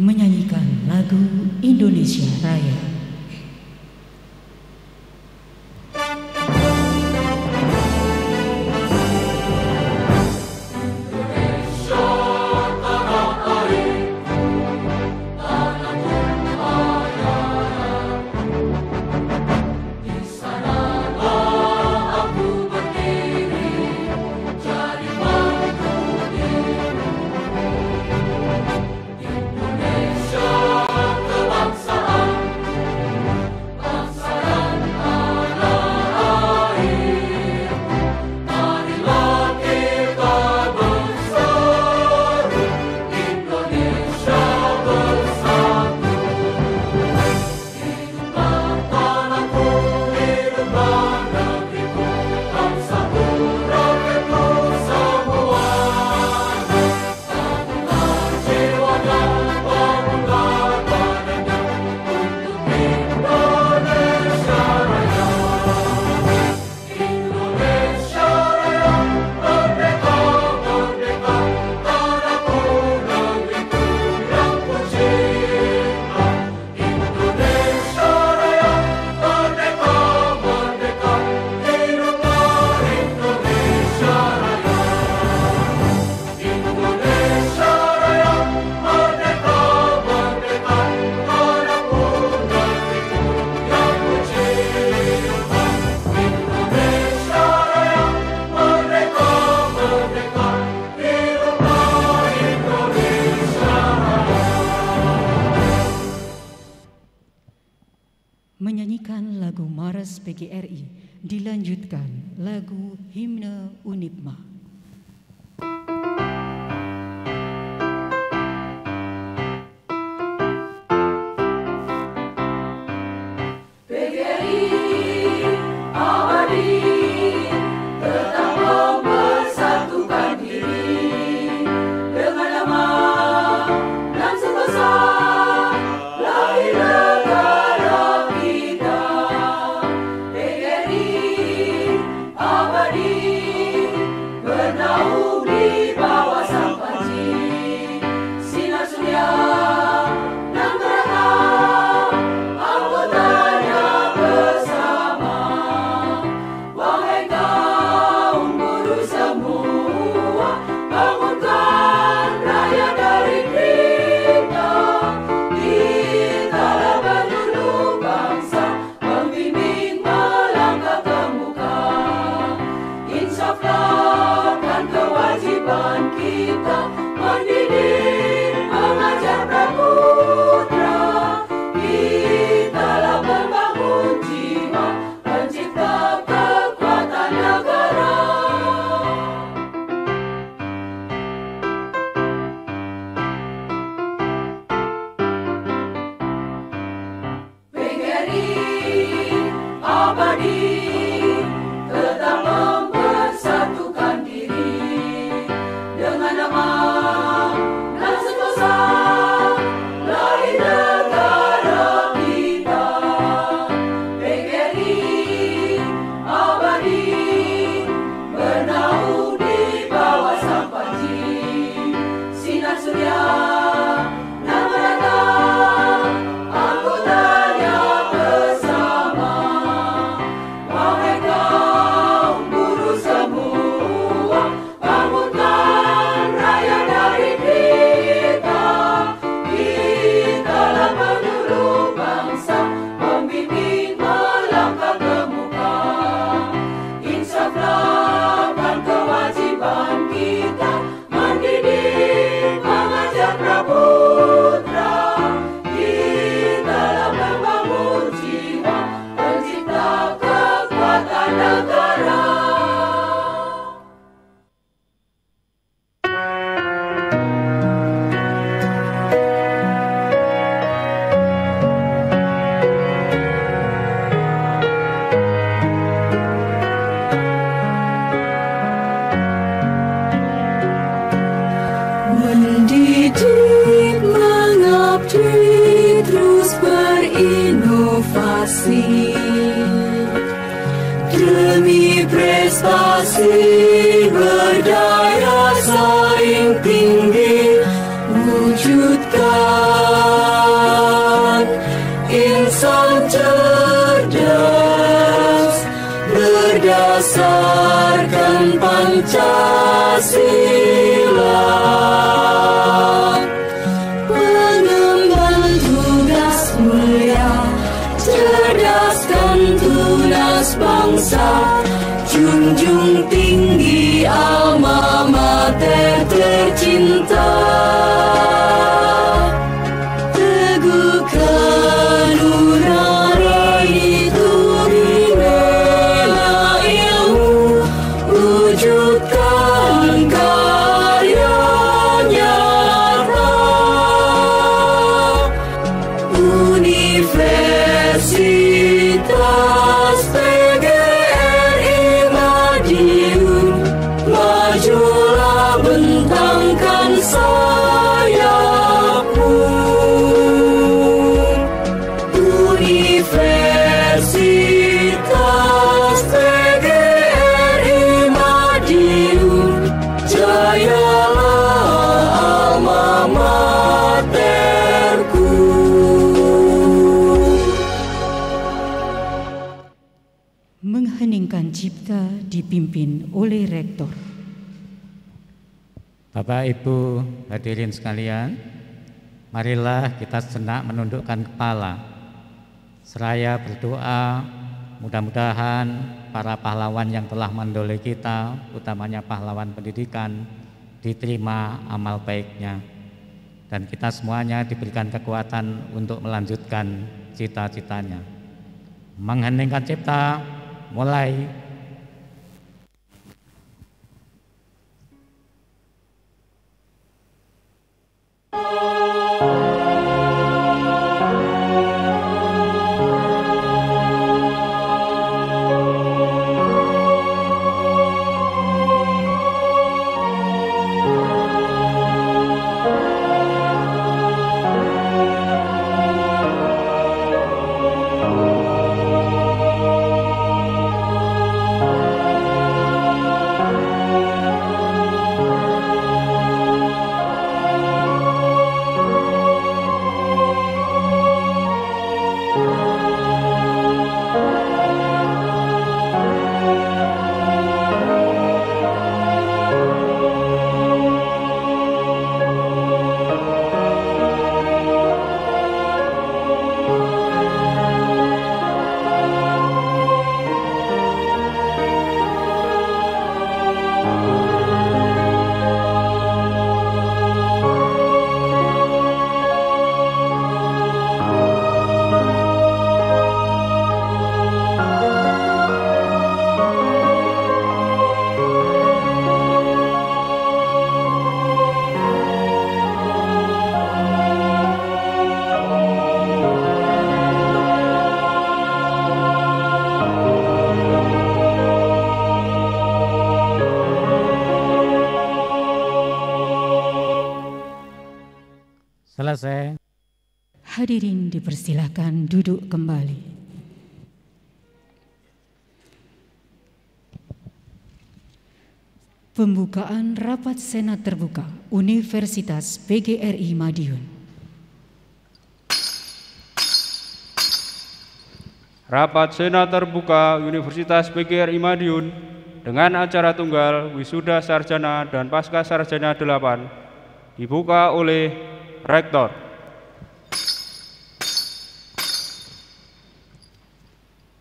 menyanyikan lagu Indonesia Raya. Menyanyikan lagu Maras PGRI, dilanjutkan lagu Himne Unipma. Mendidik, mengabdi, terus berinovasi demi prestasi, berdaya saing tinggi, wujudkan berdasarkan Pancasila. Pengemban tugas mulia, cerdaskan tunas bangsa, junjung tinggi alma mater tercinta. Teguhkan nurani turi bela ilmu, wujudkan karya nyata. Universitas PGRI Madiun, majulah bentangkan sayapmu. Universitas PGRI Madiun, jayalah alma materku. Mengheningkan cipta dipimpin oleh Rektor. Bapak Ibu hadirin sekalian, marilah kita sejenak menundukkan kepala seraya berdoa, mudah-mudahan para pahlawan yang telah mendahului kita, utamanya pahlawan pendidikan, diterima amal baiknya, dan kita semuanya diberikan kekuatan untuk melanjutkan cita-citanya. Mengheningkan cipta, mulai. Selesai. Hadirin dipersilakan duduk kembali. Pembukaan Rapat Senat Terbuka Universitas PGRI Madiun. Rapat Senat Terbuka Universitas PGRI Madiun dengan acara tunggal Wisuda Sarjana dan Pasca Sarjana 8 dibuka oleh Rektor.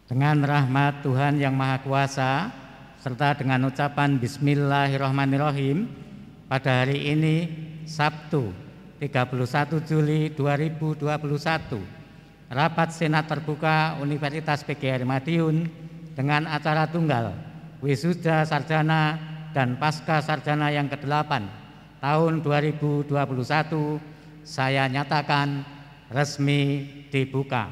Dengan rahmat Tuhan Yang Maha Kuasa, serta dengan ucapan Bismillahirrahmanirrahim, pada hari ini, Sabtu 31 Juli 2021, Rapat Senat Terbuka Universitas PGRI Madiun dengan acara tunggal Wisuda Sarjana dan Pasca Sarjana yang ke-8 tahun 2021, saya nyatakan resmi dibuka.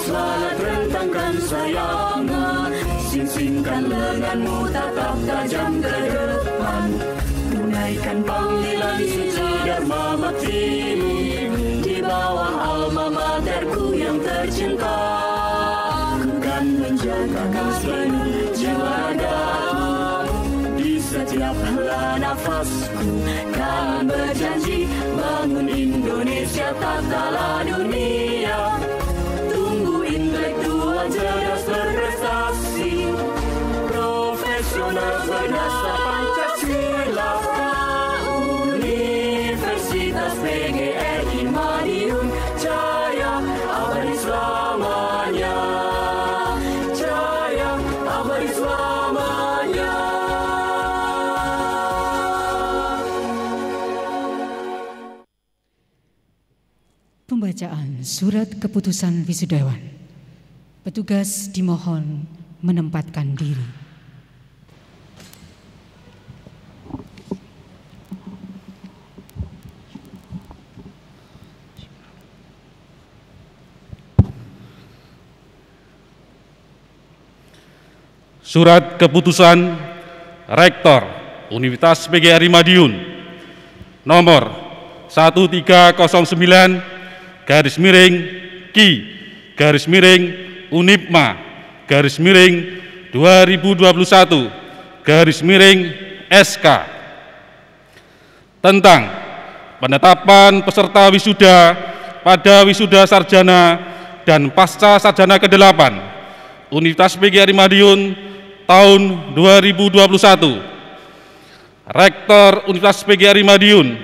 Selamat rentangkan sayangan, sing-singkan lenganmu tatap tajam ke depan. Tunaikan panggilan suci Dharma Bakti di bawah alma materku yang tercinta. Ku kan menjaga sepenuh setiap hela nafasku kan berjanji bangun Indonesia tatala dunia. Tunggu intelektual cerdas berprestasi, profesional berdasar Pancasila. Universitas PGRI Madiun jaya abadi selamanya, jaya abadi selamanya. Pembacaan surat keputusan wisudawan. Petugas dimohon menempatkan diri. Surat keputusan Rektor Universitas PGRI Madiun nomor 13/Ki/Unipma/2021/SK tentang penetapan peserta wisuda pada wisuda sarjana dan pasca sarjana ke-8 Universitas PGRI Madiun tahun 2021. Rektor Universitas PGRI Madiun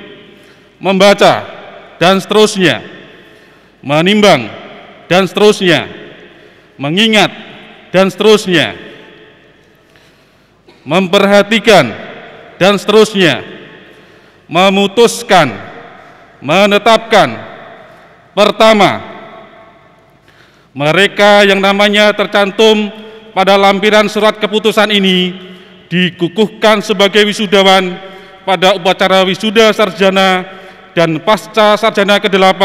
membaca dan seterusnya, menimbang dan seterusnya, mengingat dan seterusnya, memperhatikan dan seterusnya, memutuskan, menetapkan. Pertama, mereka yang namanya tercantum pada lampiran surat keputusan ini dikukuhkan sebagai wisudawan pada upacara wisuda sarjana dan pasca sarjana ke-8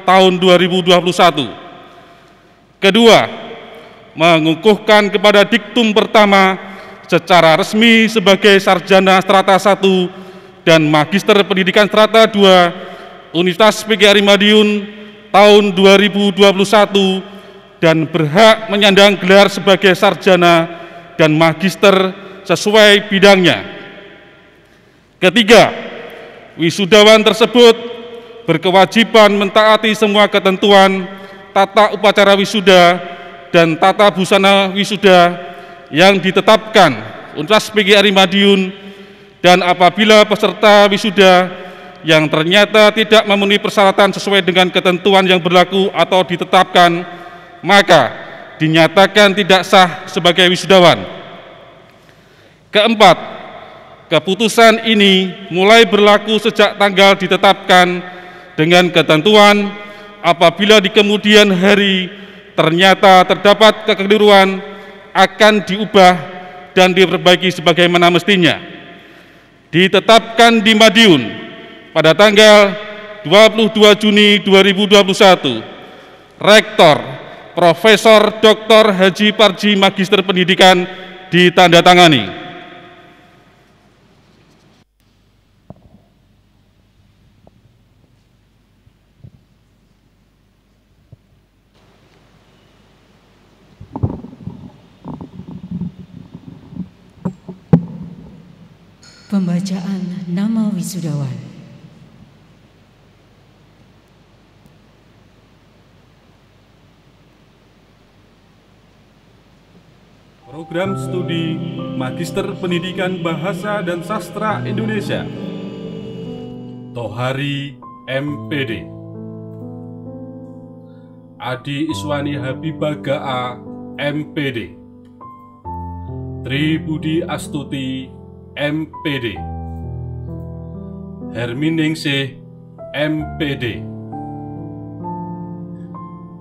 tahun 2021. Kedua, mengukuhkan kepada diktum pertama secara resmi sebagai sarjana strata 1 dan magister pendidikan strata 2 Universitas PGRI Madiun tahun 2021 dan berhak menyandang gelar sebagai sarjana dan magister sesuai bidangnya. Ketiga, wisudawan tersebut berkewajiban mentaati semua ketentuan tata upacara wisuda dan tata busana wisuda yang ditetapkan Universitas PGRI Madiun, dan apabila peserta wisuda yang ternyata tidak memenuhi persyaratan sesuai dengan ketentuan yang berlaku atau ditetapkan, maka dinyatakan tidak sah sebagai wisudawan. Keempat, keputusan ini mulai berlaku sejak tanggal ditetapkan dengan ketentuan apabila di kemudian hari ternyata terdapat kekeliruan akan diubah dan diperbaiki sebagaimana mestinya. Ditetapkan di Madiun pada tanggal 22 Juni 2021, Rektor Profesor Dr. Haji Parji Magister Pendidikan ditandatangani. Pembacaan nama wisudawan. Program Studi Magister Pendidikan Bahasa dan Sastra Indonesia, Tohari MPD. Adi Iswani Habibah Ga'a MPD. Tri Budi Astuti MPD. Herminingsih MPD.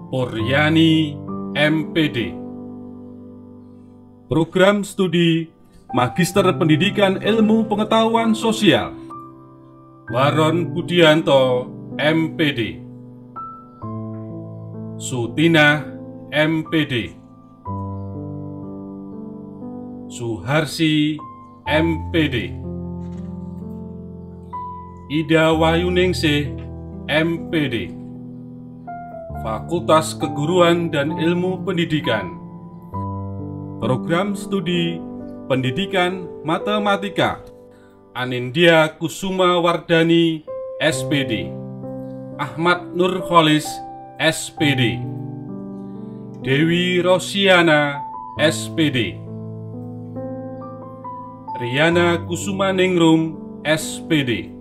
Poryani MPD. Program Studi Magister Pendidikan Ilmu Pengetahuan Sosial, Waron Budianto MPD. Sutina MPD. Suharsi MPD. Ida Wahyuningsih MPD. Fakultas Keguruan dan Ilmu Pendidikan. Program Studi Pendidikan Matematika, Anindya Kusuma Wardani, SPD. Ahmad Nurholis, SPD. Dewi Rosiana, SPD. Riana Kusumaningrum, SPD.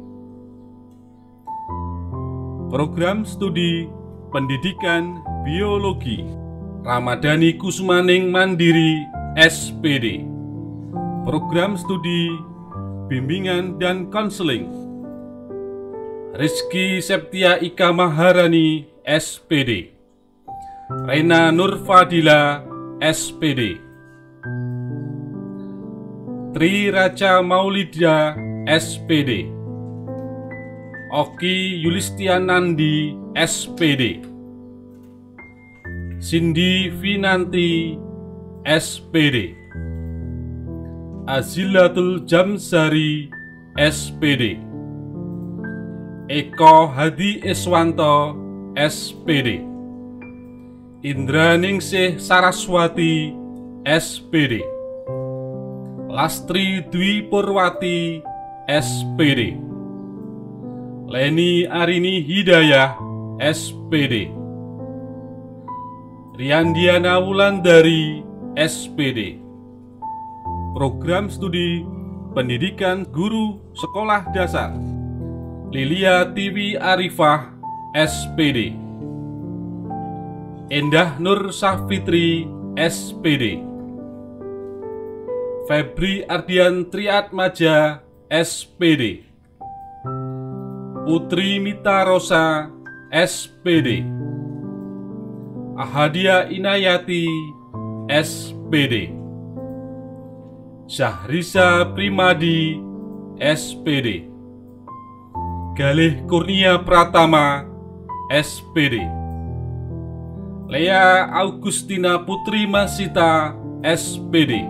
Program Studi Pendidikan Biologi Ramadhani Kusumaning Mandiri, SPD. Program Studi Bimbingan dan Konseling Rizky Septia Ika Maharani, SPD. Rena Nurfadila, SPD. Tri Raca Maulida, SPD. Oki Yulistianandi, SPD. Cindy Vinanti, SPD. Azilatul Jamsari, SPD. Eko Hadi Iswanto, SPD. Indra Ningsih Saraswati, SPD. Lastri Dwi Purwati, SPD. Leni Arini Hidayah, SPD. Riandiana Wulandari, SPD. Program Studi Pendidikan Guru Sekolah Dasar Lilia Tiwi Arifah, SPD. Endah Nur Safitri, SPD. Febri Ardian Triatmaja, SPD. Putri Mita Rosa, SPD. Ahadia Inayati, SPD. Syahriza Primadi, SPD. Galih Kurnia Pratama, SPD. Lea Augustina Putri Masita, SPD.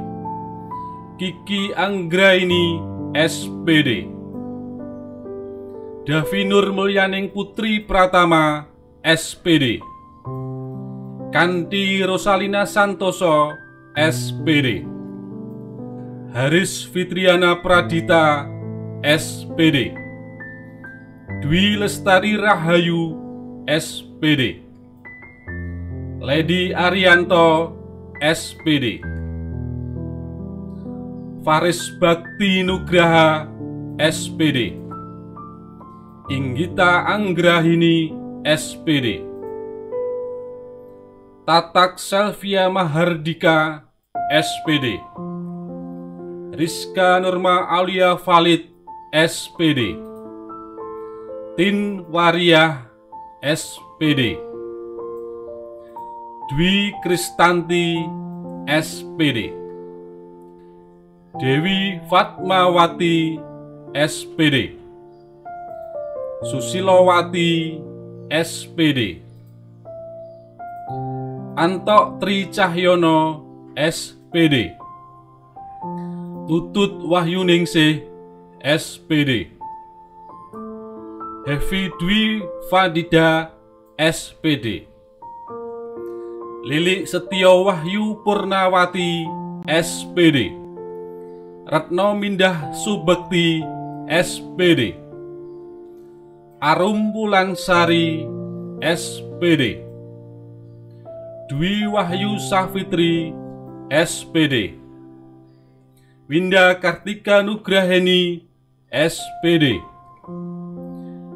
Kiki Anggraini, SPD. Davi Nur Mulyaning Putri Pratama, SPD. Kanti Rosalina Santoso, SPD. Haris Fitriana Pradita, SPD. Dwi Lestari Rahayu, SPD. Lady Arianto, SPD. Faris Bakti Nugraha, SPD. Inggita Anggrahini, SPD. Tatak Selvia Mahardika, SPD. Rizka Nurma Aulia Valid, SPD. Tin Wariyah, SPD. Dwi Kristanti, SPD. Dewi Fatmawati, SPD. Susilowati, SPD. Antok Tri Cahyono, SPD. Tutut Wahyuningsih, SPD. Hevi Dwi Fadida, SPD. Lili Setio Wahyu Purnawati, SPD. Retno Mindah Subekti, SPD. Arum Wulansari, SPD. Dwi Wahyu Safitri, SPD. Winda Kartika Nugraheni, SPD.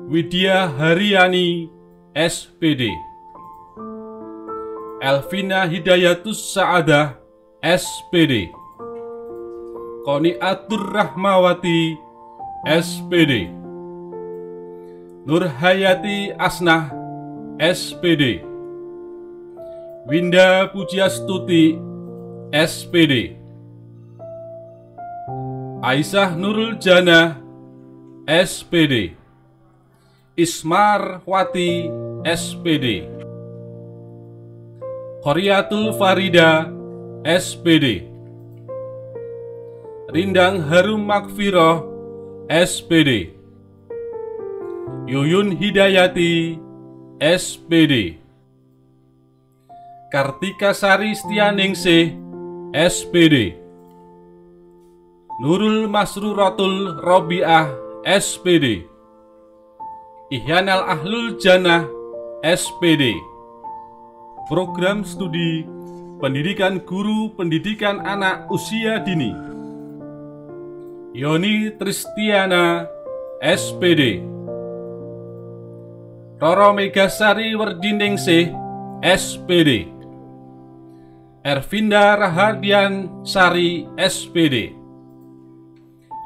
Widya Haryani, SPD. Elvina Hidayatus Saadah, SPD. Qoniatur Rahmawati, SPD. Nurhayati Asnah, SPD. Winda Pujiastuti, SPD. Aisyah Nurul Jannah, SPD. Ismarwati, SPD. Khoriatul Farida, SPD. Rindang Harum Makfiroh, SPD. Yuyun Hidayati, SPD. Kartika Sari Stianingsih, SPD. Nurul Masruratul Robiah SPD, Ihyanal Ahlul Jannah SPD. Program studi pendidikan guru pendidikan anak usia dini, Yoni Tristiana SPD, Roro Megasari Werdiningsih SPD, Ervinda Rahadian Sari SPD,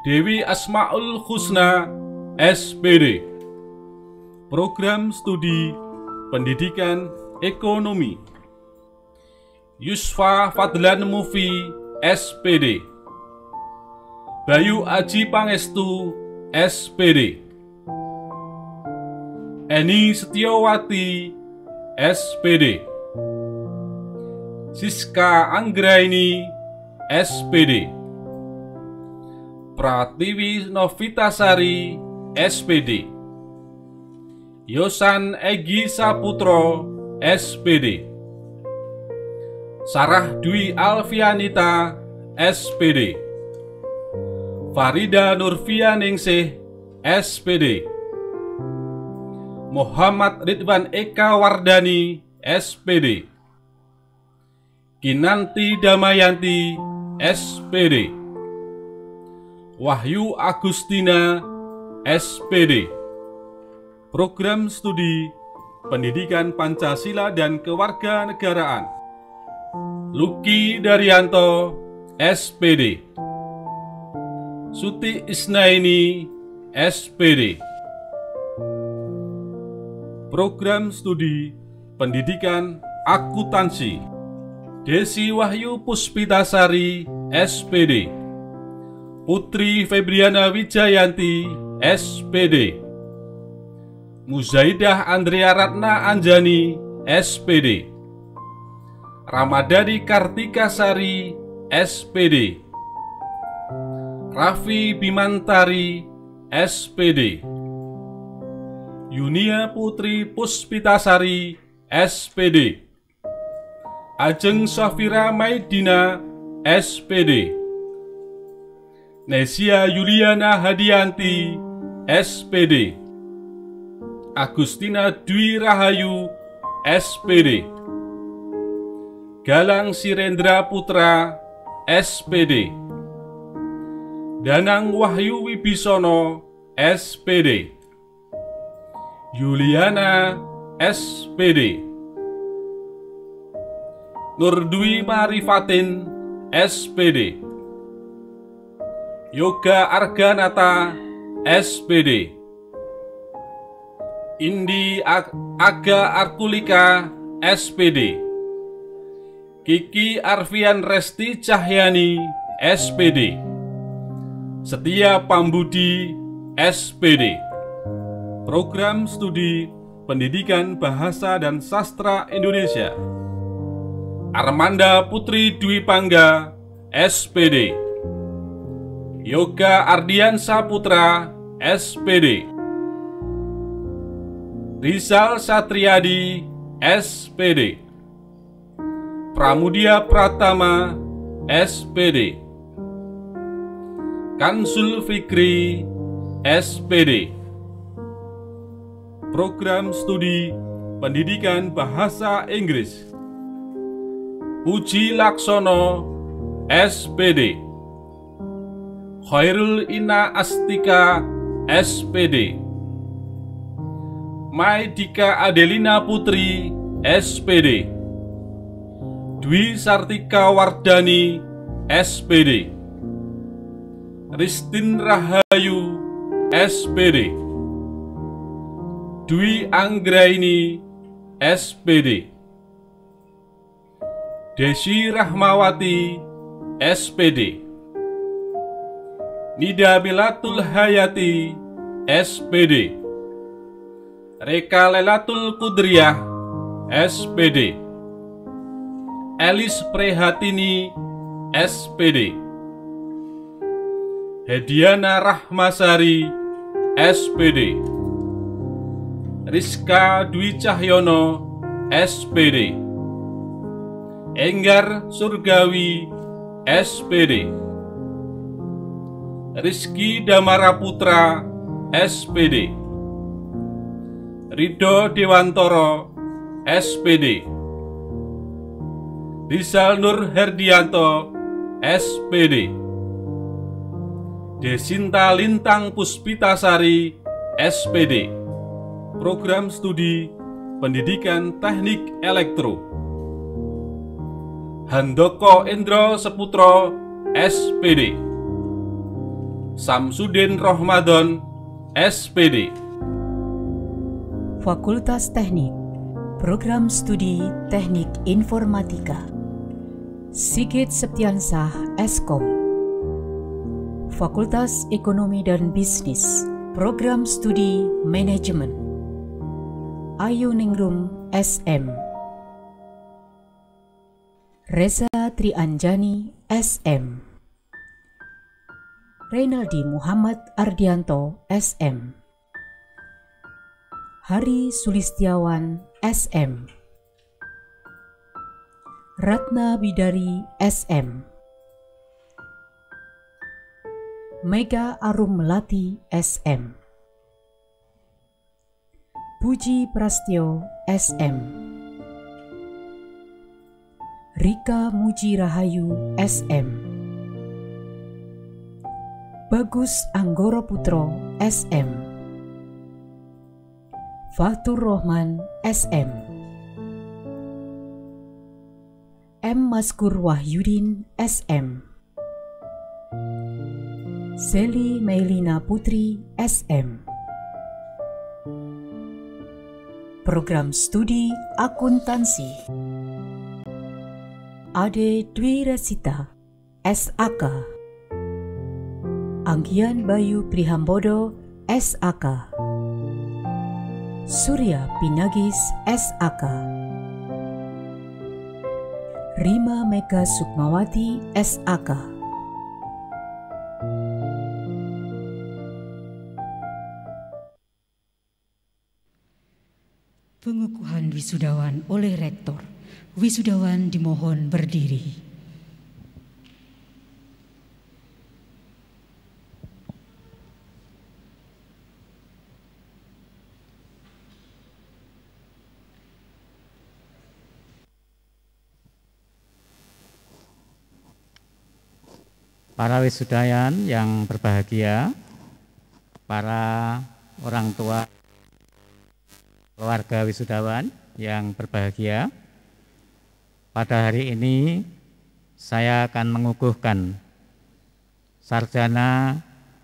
Dewi Asmaul Husna SPD. Program studi pendidikan ekonomi, Yusfa Fadlan Mufi SPD, Bayu Aji Pangestu SPD, Eni Setiawati SPD, Siska Anggraini SPD, Pratiwi Novitasari SPD, Yosan Egi Saputro SPD, Sarah Dwi Alfianita SPD, Farida Nurfianingsih SPD, Muhammad Ridwan Eka Wardani SPD, Kinanti Damayanti SPD, Wahyu Agustina SPD. Program studi pendidikan Pancasila dan Kewarganegaraan, Luki Daryanto SPD, Suti Isnaini SPD. Program studi pendidikan akuntansi, Desi Wahyu Puspitasari SPD, Putri Febriana Wijayanti SPD, Muzaidah Andrea Ratna Anjani SPD, Ramadhani Kartika Sari SPD, Raffi Bimantari SPD, Yunia Putri Puspitasari SPD, Ajeng Safira Maidina SPD, Nesia Yuliana Hadianti SPD, Agustina Dwi Rahayu SPD, Galang Sirendra Putra SPD, Danang Wahyu Wibisono SPD, Yuliana SPD, Nurdwi Marifatin SPD, Yoga Arganata SPD, Indi Aga Arkulika SPD, Kiki Arfian Resti Cahyani SPD, Setia Pambudi SPD. Program studi pendidikan bahasa dan sastra Indonesia, Armanda Putri Dwi Pangga SPD, Yoga Ardian Saputra SPD, Rizal Satriadi SPD, Pramudia Pratama SPD, Kansul Fikri SPD. Program studi pendidikan bahasa Inggris, Puji Laksono SPD, Khairul Ina Astika SPD, Maidika Adelina Putri SPD, Dwi Sartika Wardani SPD, Ristin Rahayu SPD, Dwi Anggraini SPD, Desi Rahmawati SPD, Nida Milatul Hayati SPD, Reka Lelatul Kudriyah SPD, Elis Prehatini SPD, Hediana Rahmasari SPD, Rizka Dwi Cahyono SPD, Enggar Surgawi SPD, Rizky Damara Putra, SPD. Ridho Dewantoro, SPD. Rizal Nur Herdianto, SPD. Desinta Lintang Puspitasari, SPD. Program Studi Pendidikan Teknik Elektro. Handoko Endro Seputro, SPD. Samsudin Rohmadon, SPD. Fakultas Teknik, Program Studi Teknik Informatika, Sigit Septiansah, Eskom. Fakultas Ekonomi dan Bisnis, Program Studi Manajemen, Ayu Ningrum, SM. Reza Trianjani, SM. Reynaldi Muhammad Ardianto, SM. Hari Sulistiawan, SM. Ratna Bidari, SM. Mega Arum Melati, SM. Puji Prastyo, SM. Rika Muji Rahayu, SM. Bagus Anggoro Putro, SM. Fatur Rohman, SM. M. Maskur Wahyudin, SM. Seli Meilina Putri, SM. Program Studi Akuntansi, Ade Dwi Resita, SAK. Anggian Bayu Prihambodo, SAK. Surya Pinagis, SAK. Rima Mega Sukmawati, SAK. Pengukuhan wisudawan oleh Rektor. Wisudawan dimohon berdiri. Para wisudawan yang berbahagia, para orang tua keluarga wisudawan yang berbahagia, pada hari ini saya akan mengukuhkan sarjana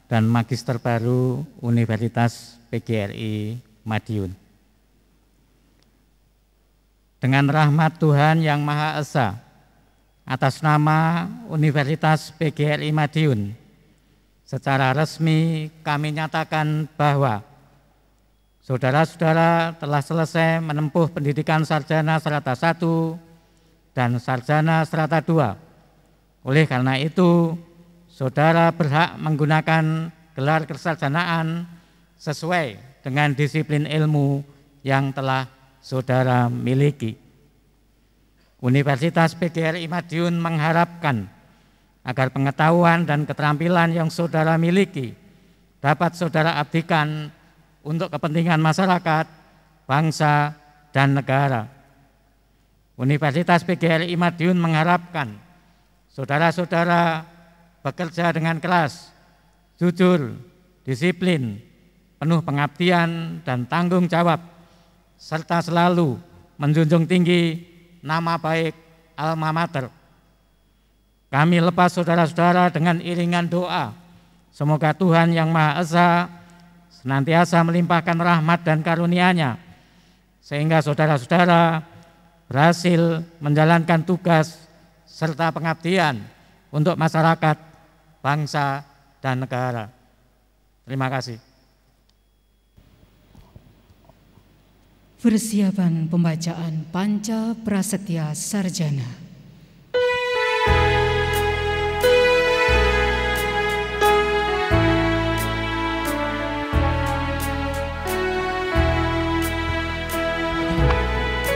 dan magister baru Universitas PGRI Madiun. Dengan rahmat Tuhan Yang Maha Esa, atas nama Universitas PGRI Madiun, secara resmi kami nyatakan bahwa saudara-saudara telah selesai menempuh pendidikan sarjana serata 1 dan sarjana serata 2. Oleh karena itu, saudara berhak menggunakan gelar kesarjanaan sesuai dengan disiplin ilmu yang telah saudara miliki. Universitas PGRI Madiun mengharapkan agar pengetahuan dan keterampilan yang saudara miliki dapat saudara abdikan untuk kepentingan masyarakat, bangsa, dan negara. Universitas PGRI Madiun mengharapkan saudara-saudara bekerja dengan keras, jujur, disiplin, penuh pengabdian dan tanggung jawab, serta selalu menjunjung tinggi nama baik alma mater. Kami lepas saudara-saudara dengan iringan doa, semoga Tuhan Yang Maha Esa senantiasa melimpahkan rahmat dan karunia-Nya, sehingga saudara-saudara berhasil menjalankan tugas serta pengabdian untuk masyarakat, bangsa, dan negara. Terima kasih. Persiapan pembacaan Panca Prasetya Sarjana.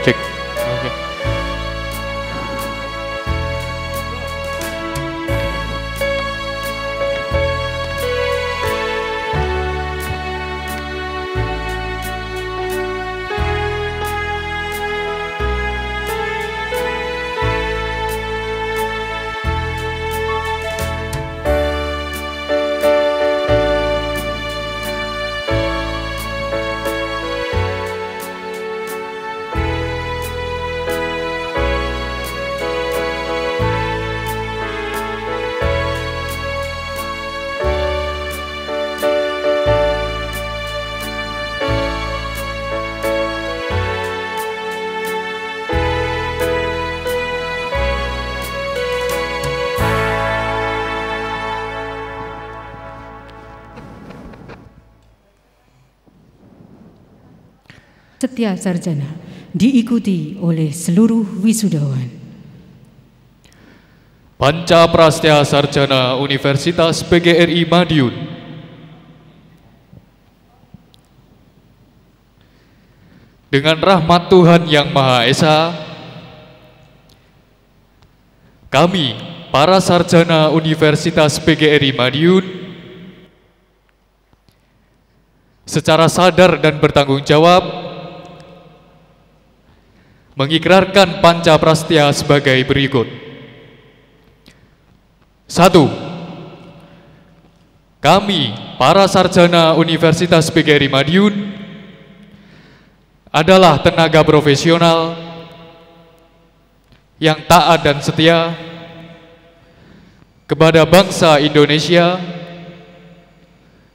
Cek. Oke. Prasetya Sarjana diikuti oleh seluruh wisudawan. Panca Prasetya Sarjana Universitas PGRI Madiun. Dengan rahmat Tuhan Yang Maha Esa, kami, para sarjana Universitas PGRI Madiun, secara sadar dan bertanggung jawab, mengikrarkan Panca Prasetya sebagai berikut. 1. Kami, para sarjana Universitas PGRI Madiun, adalah tenaga profesional yang taat dan setia kepada bangsa Indonesia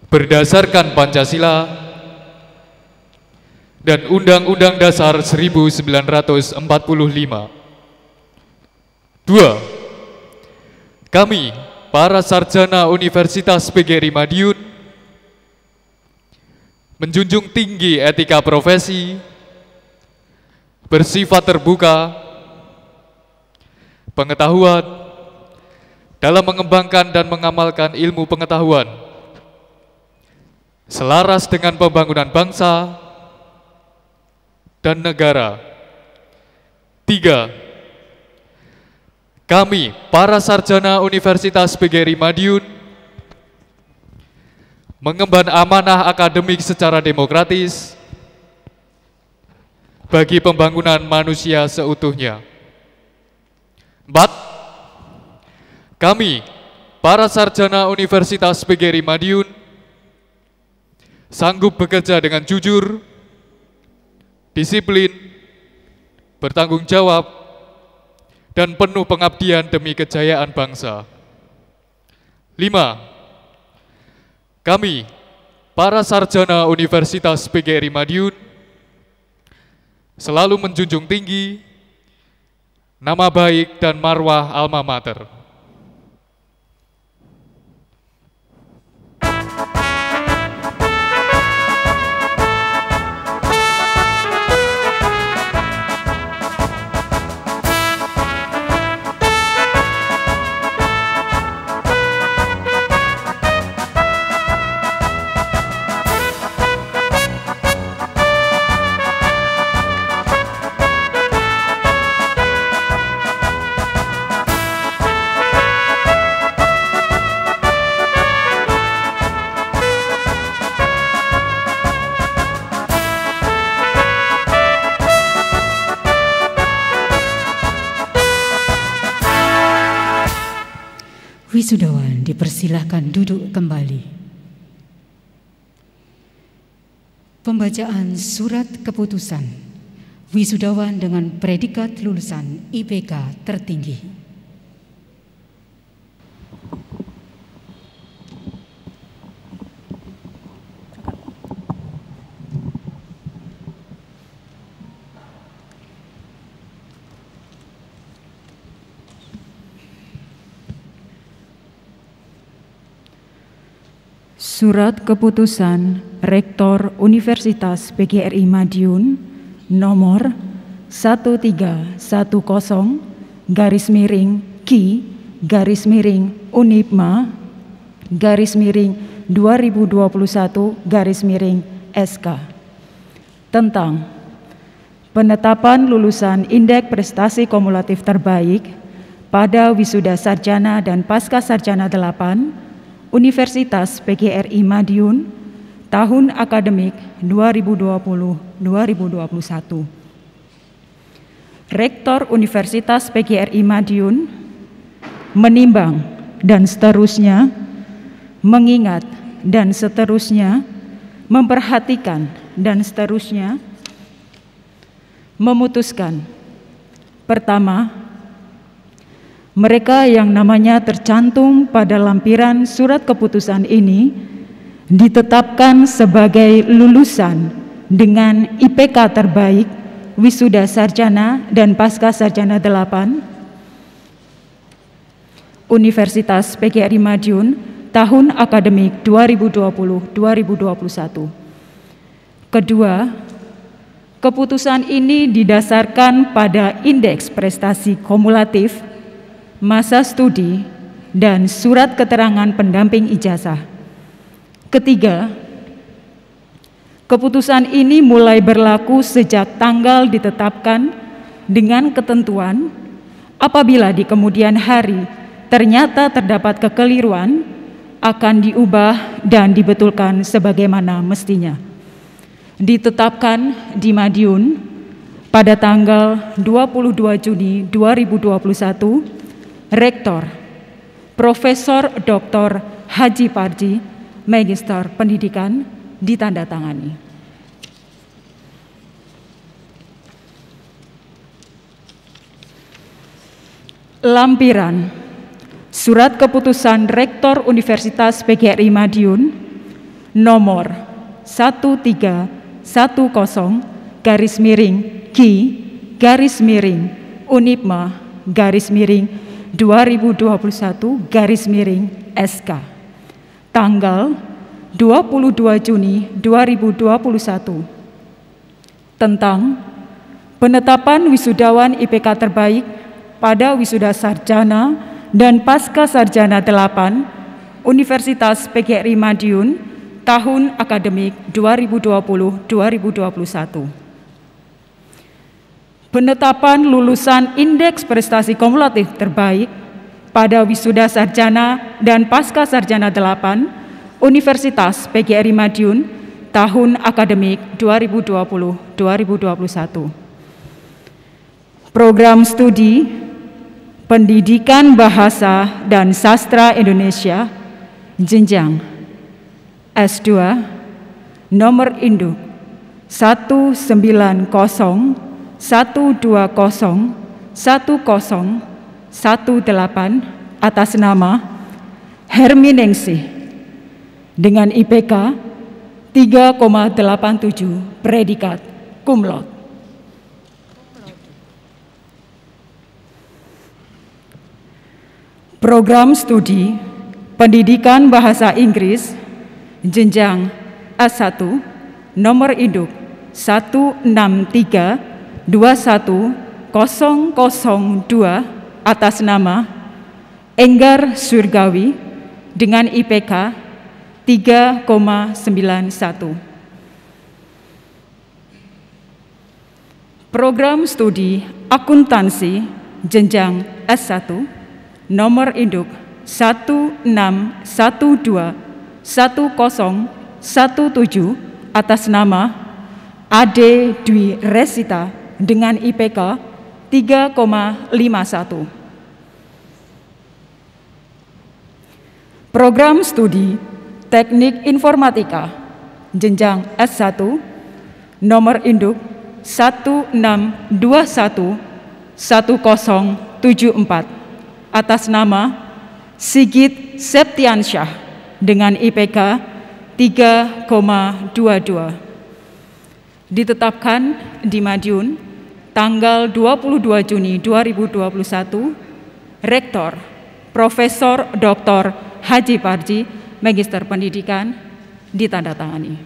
berdasarkan Pancasila dan Undang-Undang Dasar 1945. 2. Kami, para sarjana Universitas PGRI Madiun, menjunjung tinggi etika profesi, bersifat terbuka, pengetahuan dalam mengembangkan dan mengamalkan ilmu pengetahuan, selaras dengan pembangunan bangsa dan negara. 3. Kami, para sarjana Universitas PGRI Madiun, mengemban amanah akademik secara demokratis bagi pembangunan manusia seutuhnya. 4. Kami, para sarjana Universitas PGRI Madiun, sanggup bekerja dengan jujur, disiplin, bertanggung jawab, dan penuh pengabdian demi kejayaan bangsa. 5. Kami, para sarjana Universitas PGRI Madiun, selalu menjunjung tinggi nama baik dan marwah alma mater. Wisudawan dipersilahkan duduk kembali. Pembacaan surat keputusan wisudawan dengan predikat lulusan IPK tertinggi. Surat Keputusan Rektor Universitas PGRI Madiun nomor 13/Ki/Unipma/2021/SK tentang penetapan lulusan Indeks Prestasi Kumulatif Terbaik pada Wisuda Sarjana dan Pasca Sarjana 8 Universitas PGRI Madiun tahun akademik 2020-2021. Rektor Universitas PGRI Madiun menimbang dan seterusnya, mengingat dan seterusnya, memperhatikan dan seterusnya, memutuskan. Pertama, mereka yang namanya tercantum pada lampiran surat keputusan ini ditetapkan sebagai lulusan dengan IPK terbaik Wisuda Sarjana dan Pasca Sarjana 8 Universitas PGRI Madiun tahun akademik 2020-2021. Kedua, Keputusan ini didasarkan pada indeks prestasi kumulatif, masa studi, dan surat keterangan pendamping ijazah. Ketiga, keputusan ini mulai berlaku sejak tanggal ditetapkan dengan ketentuan apabila di kemudian hari ternyata terdapat kekeliruan akan diubah dan dibetulkan sebagaimana mestinya. Ditetapkan di Madiun pada tanggal 22 Juni 2021, Rektor Profesor Dr. Haji Parji, Magister Pendidikan, ditandatangani. Lampiran Surat Keputusan Rektor Universitas PGRI Madiun nomor 13/Ki/Unipma/2021/SK tanggal 22 Juni 2021 tentang penetapan wisudawan IPK terbaik pada wisuda sarjana dan pasca sarjana 8 Universitas PGRI Madiun tahun akademik 2020-2021. Penetapan lulusan indeks prestasi kumulatif terbaik pada wisuda sarjana dan pasca sarjana 8 Universitas PGRI Madiun tahun akademik 2020-2021. Program studi Pendidikan Bahasa dan Sastra Indonesia jenjang S2 nomor induk 19012011018 atas nama Herminingsih dengan IPK 3,87 predikat cum laude. Program studi Pendidikan Bahasa Inggris jenjang S1 nomor induk 163210002 atas nama Enggar Surgawi dengan IPK 3,91. Program studi Akuntansi jenjang S1 nomor induk 161210017 atas nama Ade Dwi Resita dengan IPK 3,51. Program studi Teknik Informatika jenjang S1 nomor induk 162110074 atas nama Sigit Septiansyah dengan IPK 3,22. Ditetapkan di Madiun tanggal 22 Juni 2021, Rektor Profesor Dr. Haji Parji, Magister Pendidikan, ditandatangani.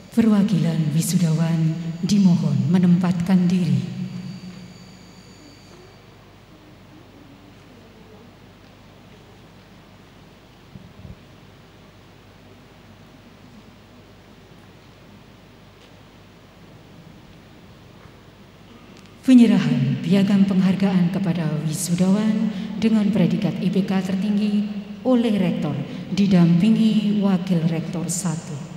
Perwakilan wisudawan dimohon menempatkan diri. Penyerahan piagam penghargaan kepada wisudawan dengan predikat IPK tertinggi oleh Rektor didampingi Wakil Rektor 1.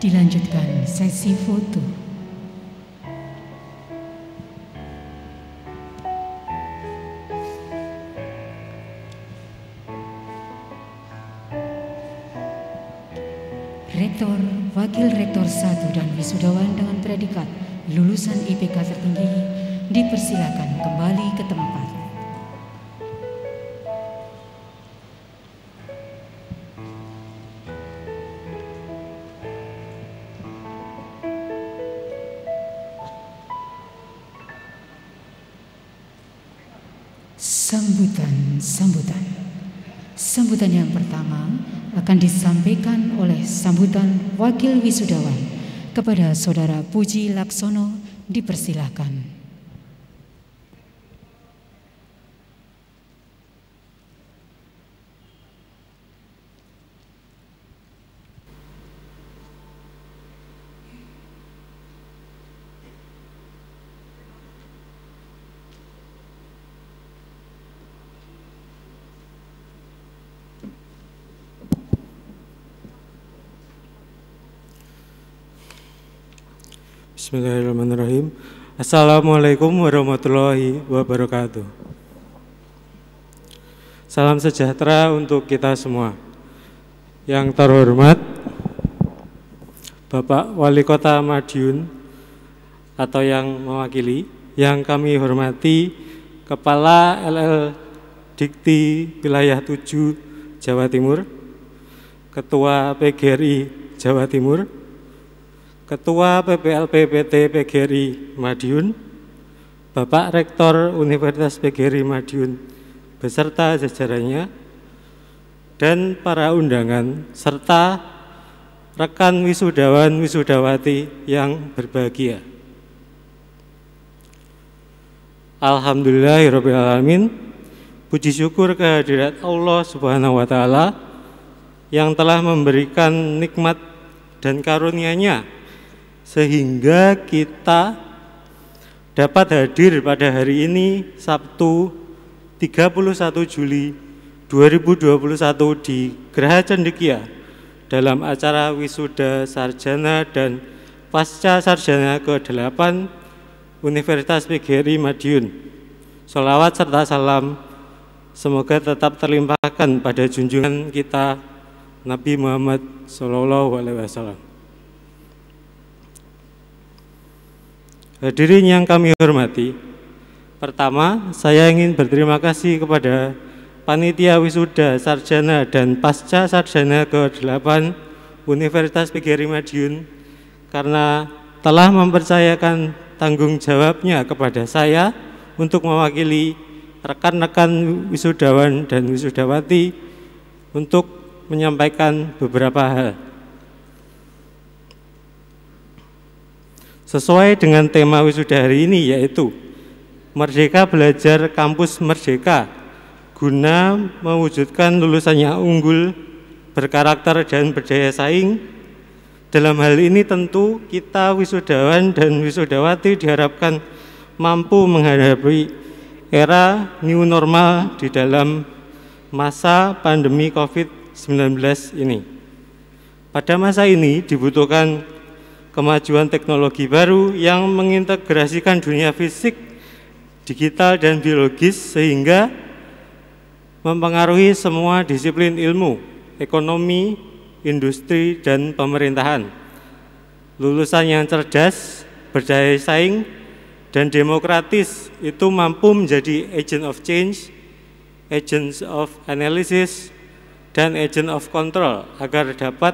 Dilanjutkan sesi foto. Rektor, Wakil Rektor 1 dan wisudawan dengan predikat lulusan IPK tertinggi dipersilakan kembali ke tempat. Sambutan yang pertama akan disampaikan oleh sambutan Wakil Wisudawan kepada Saudara Puji Laksono, dipersilahkan. Bismillahirrahmanirrahim. Assalamualaikum warahmatullahi wabarakatuh. Salam sejahtera untuk kita semua. Yang terhormat Bapak Wali Kota Madiun atau yang mewakili, yang kami hormati Kepala LL Dikti Wilayah 7 Jawa Timur, Ketua PGRI Jawa Timur, Ketua PPLP PT PGRI Madiun, Bapak Rektor Universitas PGRI Madiun beserta jajarannya, dan para undangan serta rekan wisudawan wisudawati yang berbahagia. Alhamdulillahirrabbilalamin. Puji syukur kehadirat Allah Subhanahu wa Ta'ala yang telah memberikan nikmat dan karunia-Nya sehingga kita dapat hadir pada hari ini Sabtu 31 Juli 2021 di Geraha Cendekia dalam acara wisuda sarjana dan pasca sarjana ke-8 Universitas PGRI Madiun. Sholawat serta salam semoga tetap terlimpahkan pada junjungan kita Nabi Muhammad SAW. Hadirin yang kami hormati, pertama saya ingin berterima kasih kepada Panitia Wisuda Sarjana dan Pasca Sarjana ke-8 Universitas PGRI Madiun karena telah mempercayakan tanggung jawabnya kepada saya untuk mewakili rekan-rekan wisudawan dan wisudawati untuk menyampaikan beberapa hal. Sesuai dengan tema wisuda hari ini, yaitu Merdeka Belajar Kampus Merdeka, guna mewujudkan lulusan yang unggul, berkarakter dan berdaya saing. Dalam hal ini tentu kita wisudawan dan wisudawati diharapkan mampu menghadapi era new normal di dalam masa pandemi COVID-19 ini. Pada masa ini dibutuhkan kemajuan teknologi baru yang mengintegrasikan dunia fisik, digital, dan biologis sehingga mempengaruhi semua disiplin ilmu, ekonomi, industri, dan pemerintahan. Lulusan yang cerdas, berdaya saing, dan demokratis itu mampu menjadi agent of change, agents of analysis, dan agent of control agar dapat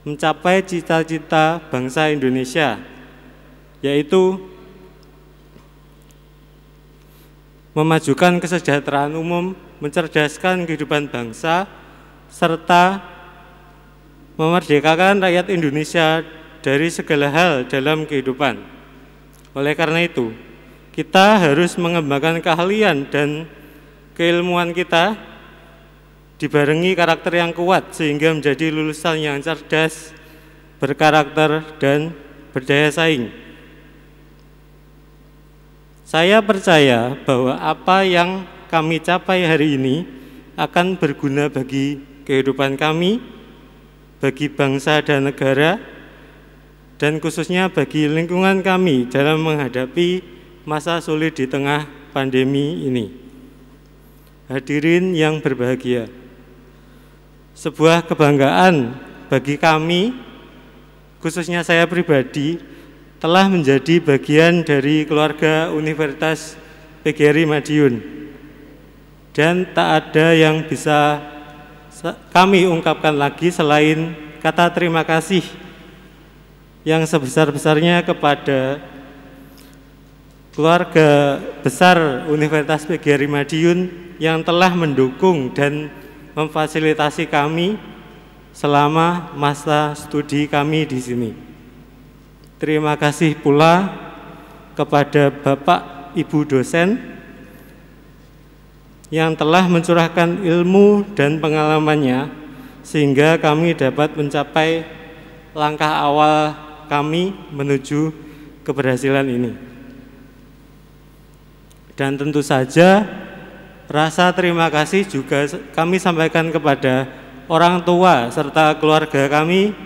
mencapai cita-cita bangsa Indonesia, yaitu memajukan kesejahteraan umum, mencerdaskan kehidupan bangsa, serta memerdekakan rakyat Indonesia dari segala hal dalam kehidupan. Oleh karena itu, kita harus mengembangkan keahlian dan keilmuan kita dibarengi karakter yang kuat sehingga menjadi lulusan yang cerdas, berkarakter, dan berdaya saing. Saya percaya bahwa apa yang kami capai hari ini akan berguna bagi kehidupan kami, bagi bangsa dan negara, dan khususnya bagi lingkungan kami dalam menghadapi masa sulit di tengah pandemi ini. Hadirin yang berbahagia, sebuah kebanggaan bagi kami, khususnya saya pribadi, telah menjadi bagian dari keluarga Universitas PGRI Madiun. Dan tak ada yang bisa kami ungkapkan lagi selain kata terima kasih yang sebesar-besarnya kepada keluarga besar Universitas PGRI Madiun yang telah mendukung dan memfasilitasi kami selama masa studi kami di sini. Terima kasih pula kepada Bapak Ibu dosen yang telah mencurahkan ilmu dan pengalamannya sehingga kami dapat mencapai langkah awal kami menuju keberhasilan ini. Dan tentu saja rasa terima kasih juga kami sampaikan kepada orang tua serta keluarga kami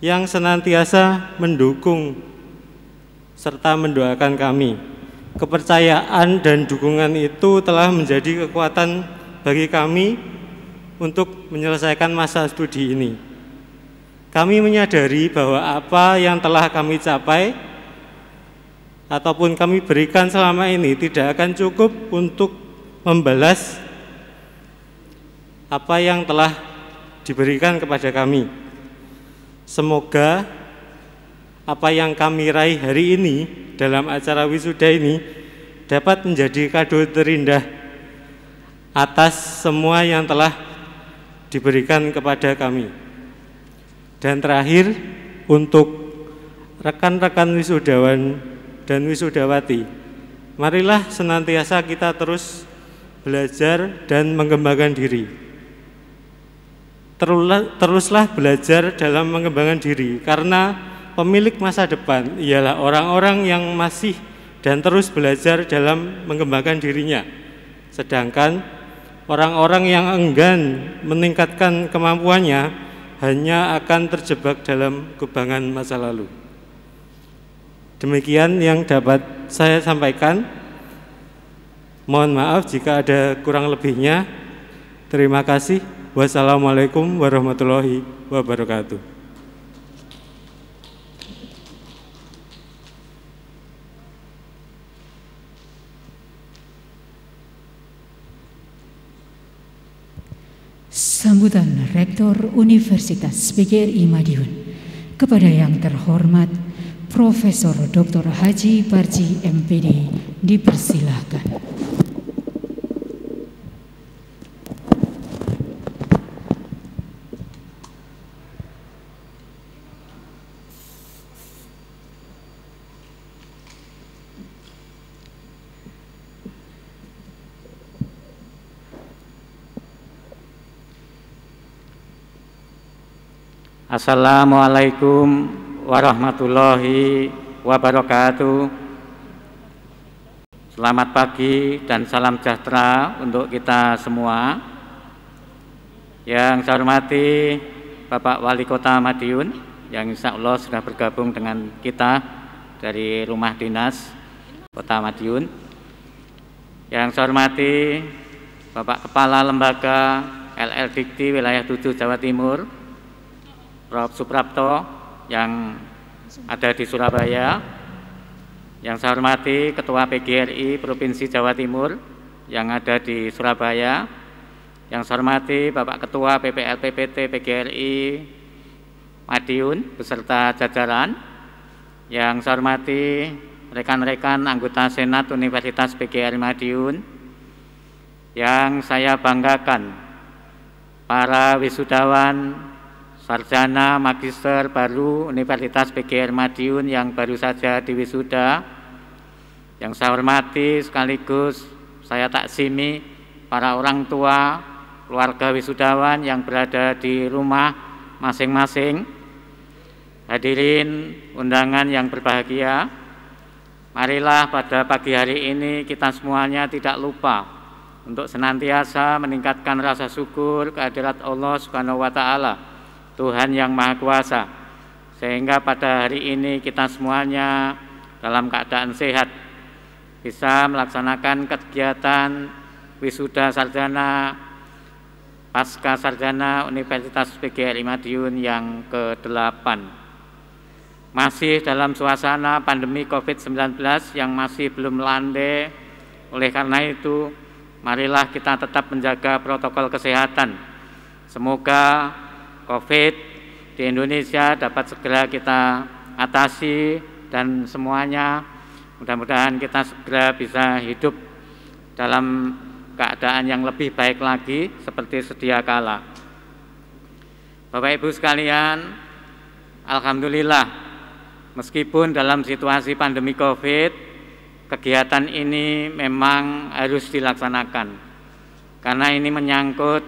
yang senantiasa mendukung serta mendoakan kami. Kepercayaan dan dukungan itu telah menjadi kekuatan bagi kami untuk menyelesaikan masa studi ini. Kami menyadari bahwa apa yang telah kami capai ataupun kami berikan selama ini tidak akan cukup untuk membalas apa yang telah diberikan kepada kami. Semoga apa yang kami raih hari ini dalam acara wisuda ini dapat menjadi kado terindah atas semua yang telah diberikan kepada kami. Dan terakhir, untuk rekan-rekan wisudawan dan wisudawati, marilah senantiasa kita terus belajar dan mengembangkan diri. Teruslah belajar dalam mengembangkan diri, karena pemilik masa depan ialah orang-orang yang masih dan terus belajar dalam mengembangkan dirinya. Sedangkan orang-orang yang enggan meningkatkan kemampuannya hanya akan terjebak dalam kubangan masa lalu. Demikian yang dapat saya sampaikan. Mohon maaf jika ada kurang lebihnya. Terima kasih. Wassalamualaikum warahmatullahi wabarakatuh. Sambutan Rektor Universitas PGRI Madiun kepada yang terhormat Profesor Dr. Haji Parji MPD dipersilahkan. Assalamualaikum warahmatullahi wabarakatuh. Selamat pagi dan salam sejahtera untuk kita semua. Yang saya hormati Bapak Wali Kota Madiun yang insya Allah sudah bergabung dengan kita dari Rumah Dinas Kota Madiun. Yang saya hormati Bapak Kepala Lembaga LL Dikti Wilayah 7 Jawa Timur, Prof. Suprapto yang ada di Surabaya. Yang saya hormati Ketua PGRI Provinsi Jawa Timur yang ada di Surabaya. Yang saya hormati Bapak Ketua PPLPPT PGRI Madiun beserta jajaran. Yang saya hormati rekan-rekan anggota Senat Universitas PGRI Madiun. Yang saya banggakan para wisudawan sarjana magister baru Universitas PGRI Madiun yang baru saja diwisuda. Yang saya hormati sekaligus saya taksimi para orang tua, keluarga wisudawan yang berada di rumah masing-masing. Hadirin undangan yang berbahagia, marilah pada pagi hari ini kita semuanya tidak lupa untuk senantiasa meningkatkan rasa syukur kehadirat Allah Subhanahu wa Ta'ala, Tuhan yang Maha Kuasa, sehingga pada hari ini kita semuanya dalam keadaan sehat bisa melaksanakan kegiatan wisuda sarjana pasca sarjana Universitas PGRI Madiun yang ke-8. Masih dalam suasana pandemi COVID-19 yang masih belum landai, oleh karena itu marilah kita tetap menjaga protokol kesehatan. Semoga COVID di Indonesia dapat segera kita atasi dan semuanya mudah-mudahan kita segera bisa hidup dalam keadaan yang lebih baik lagi seperti sedia kala. Bapak Ibu sekalian, alhamdulillah meskipun dalam situasi pandemi COVID, kegiatan ini memang harus dilaksanakan karena ini menyangkut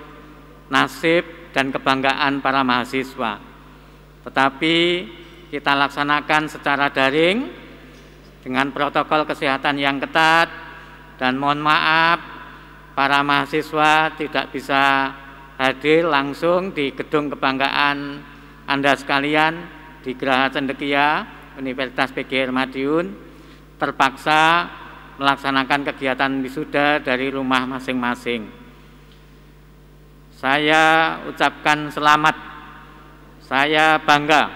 nasib dan kebanggaan para mahasiswa. Tetapi kita laksanakan secara daring dengan protokol kesehatan yang ketat, dan mohon maaf para mahasiswa tidak bisa hadir langsung di gedung kebanggaan Anda sekalian di Geraha Cendekia Universitas PGRI Madiun, terpaksa melaksanakan kegiatan wisuda dari rumah masing-masing. Saya ucapkan selamat. Saya bangga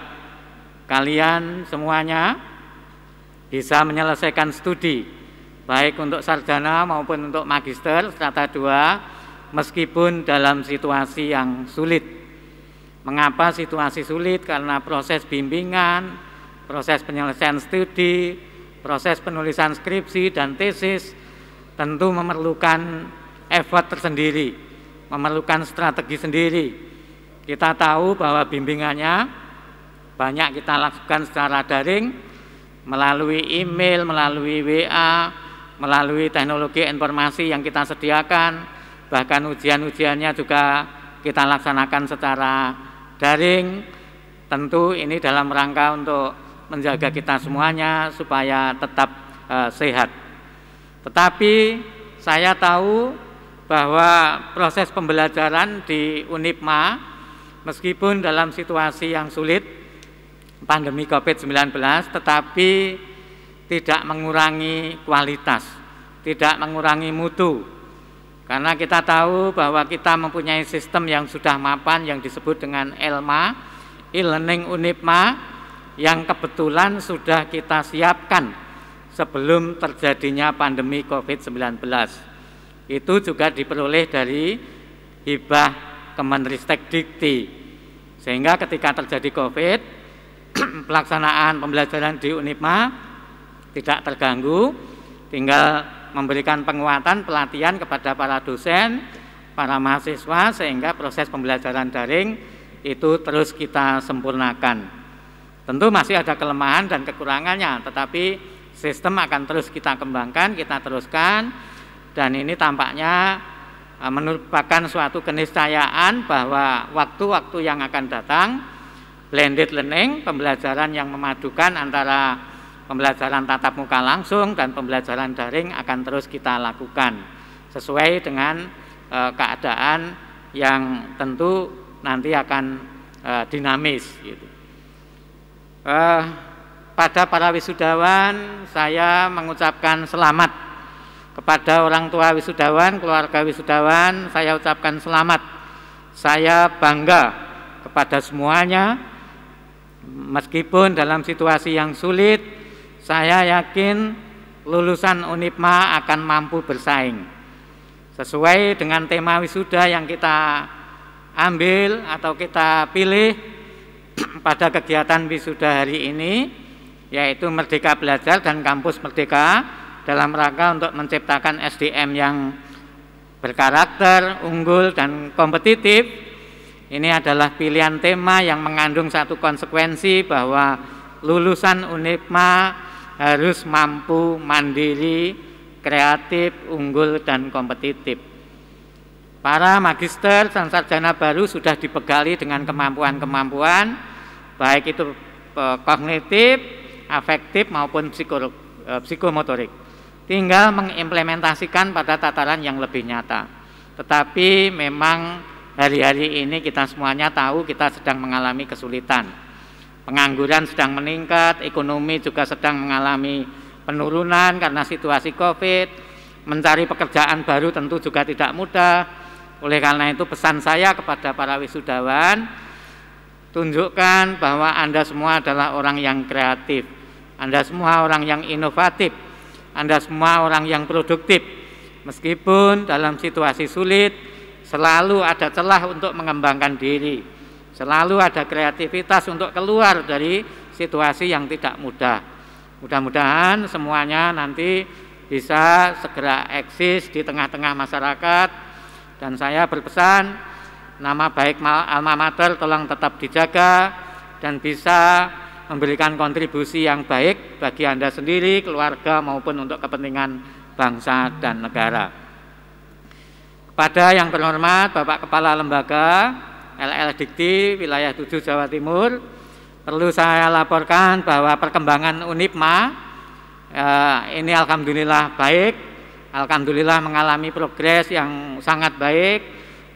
kalian semuanya bisa menyelesaikan studi baik untuk sarjana maupun untuk magister strata 2 meskipun dalam situasi yang sulit. Mengapa situasi sulit? Karena proses bimbingan, proses penyelesaian studi, proses penulisan skripsi dan tesis tentu memerlukan effort tersendiri, memerlukan strategi sendiri. Kita tahu bahwa bimbingannya banyak kita lakukan secara daring, melalui email, melalui WA, melalui teknologi informasi yang kita sediakan, bahkan ujian-ujiannya juga kita laksanakan secara daring. Tentu ini dalam rangka untuk menjaga kita semuanya supaya tetap sehat. Tetapi saya tahu bahwa proses pembelajaran di Unipma meskipun dalam situasi yang sulit pandemi COVID-19, tetapi tidak mengurangi kualitas, tidak mengurangi mutu. Karena kita tahu bahwa kita mempunyai sistem yang sudah mapan yang disebut dengan ELMA, e-learning Unipma, yang kebetulan sudah kita siapkan sebelum terjadinya pandemi COVID-19. Itu juga diperoleh dari hibah Kemenristek Dikti, sehingga ketika terjadi COVID, pelaksanaan pembelajaran di Unipma tidak terganggu, tinggal memberikan penguatan pelatihan kepada para dosen, para mahasiswa, sehingga proses pembelajaran daring itu terus kita sempurnakan. Tentu masih ada kelemahan dan kekurangannya, tetapi sistem akan terus kita kembangkan, kita teruskan, dan ini tampaknya merupakan suatu keniscayaan bahwa waktu-waktu yang akan datang blended learning, pembelajaran yang memadukan antara pembelajaran tatap muka langsung dan pembelajaran daring akan terus kita lakukan sesuai dengan keadaan yang tentu nanti akan dinamis gitu. Pada para wisudawan saya mengucapkan selamat. Kepada orang tua wisudawan, keluarga wisudawan, saya ucapkan selamat. Saya bangga kepada semuanya. Meskipun dalam situasi yang sulit, saya yakin lulusan Unipma akan mampu bersaing. Sesuai dengan tema wisuda yang kita ambil atau kita pilih pada kegiatan wisuda hari ini, yaitu Merdeka Belajar dan Kampus Merdeka, dalam rangka untuk menciptakan SDM yang berkarakter, unggul, dan kompetitif. Ini adalah pilihan tema yang mengandung satu konsekuensi bahwa lulusan Unipma harus mampu mandiri, kreatif, unggul, dan kompetitif. Para magister dan sarjana baru sudah dibekali dengan kemampuan-kemampuan, baik itu kognitif, afektif, maupun psikomotorik. Tinggal mengimplementasikan pada tataran yang lebih nyata. Tetapi memang hari-hari ini kita semuanya tahu kita sedang mengalami kesulitan. Pengangguran sedang meningkat, ekonomi juga sedang mengalami penurunan karena situasi Covid. Mencari pekerjaan baru tentu juga tidak mudah. Oleh karena itu pesan saya kepada para wisudawan, tunjukkan bahwa Anda semua adalah orang yang kreatif, Anda semua orang yang inovatif, Anda semua orang yang produktif. Meskipun dalam situasi sulit, selalu ada celah untuk mengembangkan diri, selalu ada kreativitas untuk keluar dari situasi yang tidak mudah. Mudah-mudahan semuanya nanti bisa segera eksis di tengah-tengah masyarakat. Dan saya berpesan, nama baik Alma Mater tolong tetap dijaga dan bisa memberikan kontribusi yang baik bagi Anda sendiri, keluarga maupun untuk kepentingan bangsa dan negara. Kepada yang terhormat Bapak Kepala Lembaga LL Dikti Wilayah 7 Jawa Timur, perlu saya laporkan bahwa perkembangan UNIPMA ini alhamdulillah baik, alhamdulillah mengalami progres yang sangat baik,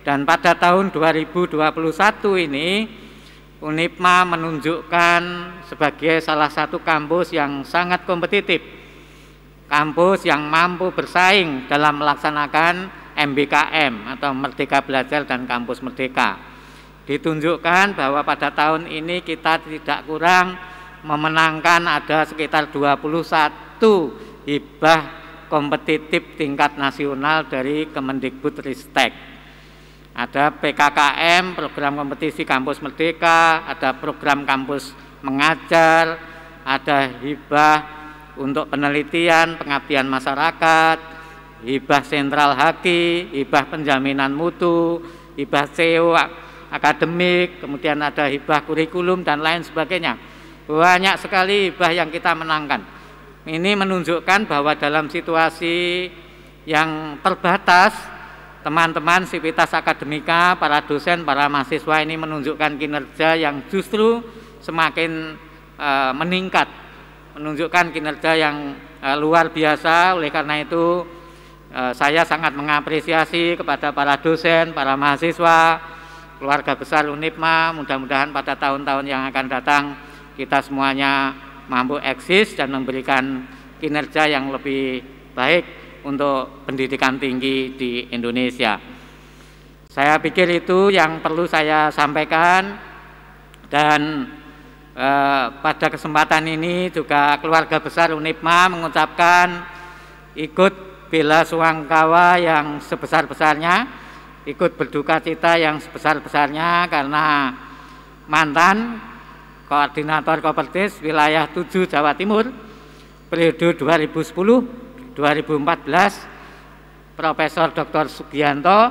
dan pada tahun 2021 ini UNIPMA menunjukkan sebagai salah satu kampus yang sangat kompetitif, kampus yang mampu bersaing dalam melaksanakan MBKM atau Merdeka Belajar dan Kampus Merdeka. Ditunjukkan bahwa pada tahun ini kita tidak kurang memenangkan ada sekitar 21 hibah kompetitif tingkat nasional dari Kemendikbudristek. Ada PKKM, program kompetisi kampus merdeka, ada program kampus mengajar, ada hibah untuk penelitian, pengabdian masyarakat, hibah sentral haki, hibah penjaminan mutu, hibah CEO akademik, kemudian ada hibah kurikulum dan lain sebagainya. Banyak sekali hibah yang kita menangkan. Ini menunjukkan bahwa dalam situasi yang terbatas, teman-teman sivitas akademika, para dosen, para mahasiswa ini menunjukkan kinerja yang justru semakin meningkat, menunjukkan kinerja yang luar biasa. Oleh karena itu saya sangat mengapresiasi kepada para dosen, para mahasiswa, keluarga besar UNIPMA. Mudah-mudahan pada tahun-tahun yang akan datang kita semuanya mampu eksis dan memberikan kinerja yang lebih baik untuk pendidikan tinggi di Indonesia. Saya pikir itu yang perlu saya sampaikan, dan pada kesempatan ini juga keluarga besar UNIPMA mengucapkan ikut bela sungkawa yang sebesar-besarnya, ikut berduka cita yang sebesar-besarnya karena mantan Koordinator Kopertis Wilayah 7 Jawa Timur periode 2010-2014 Profesor Dr. Sugianto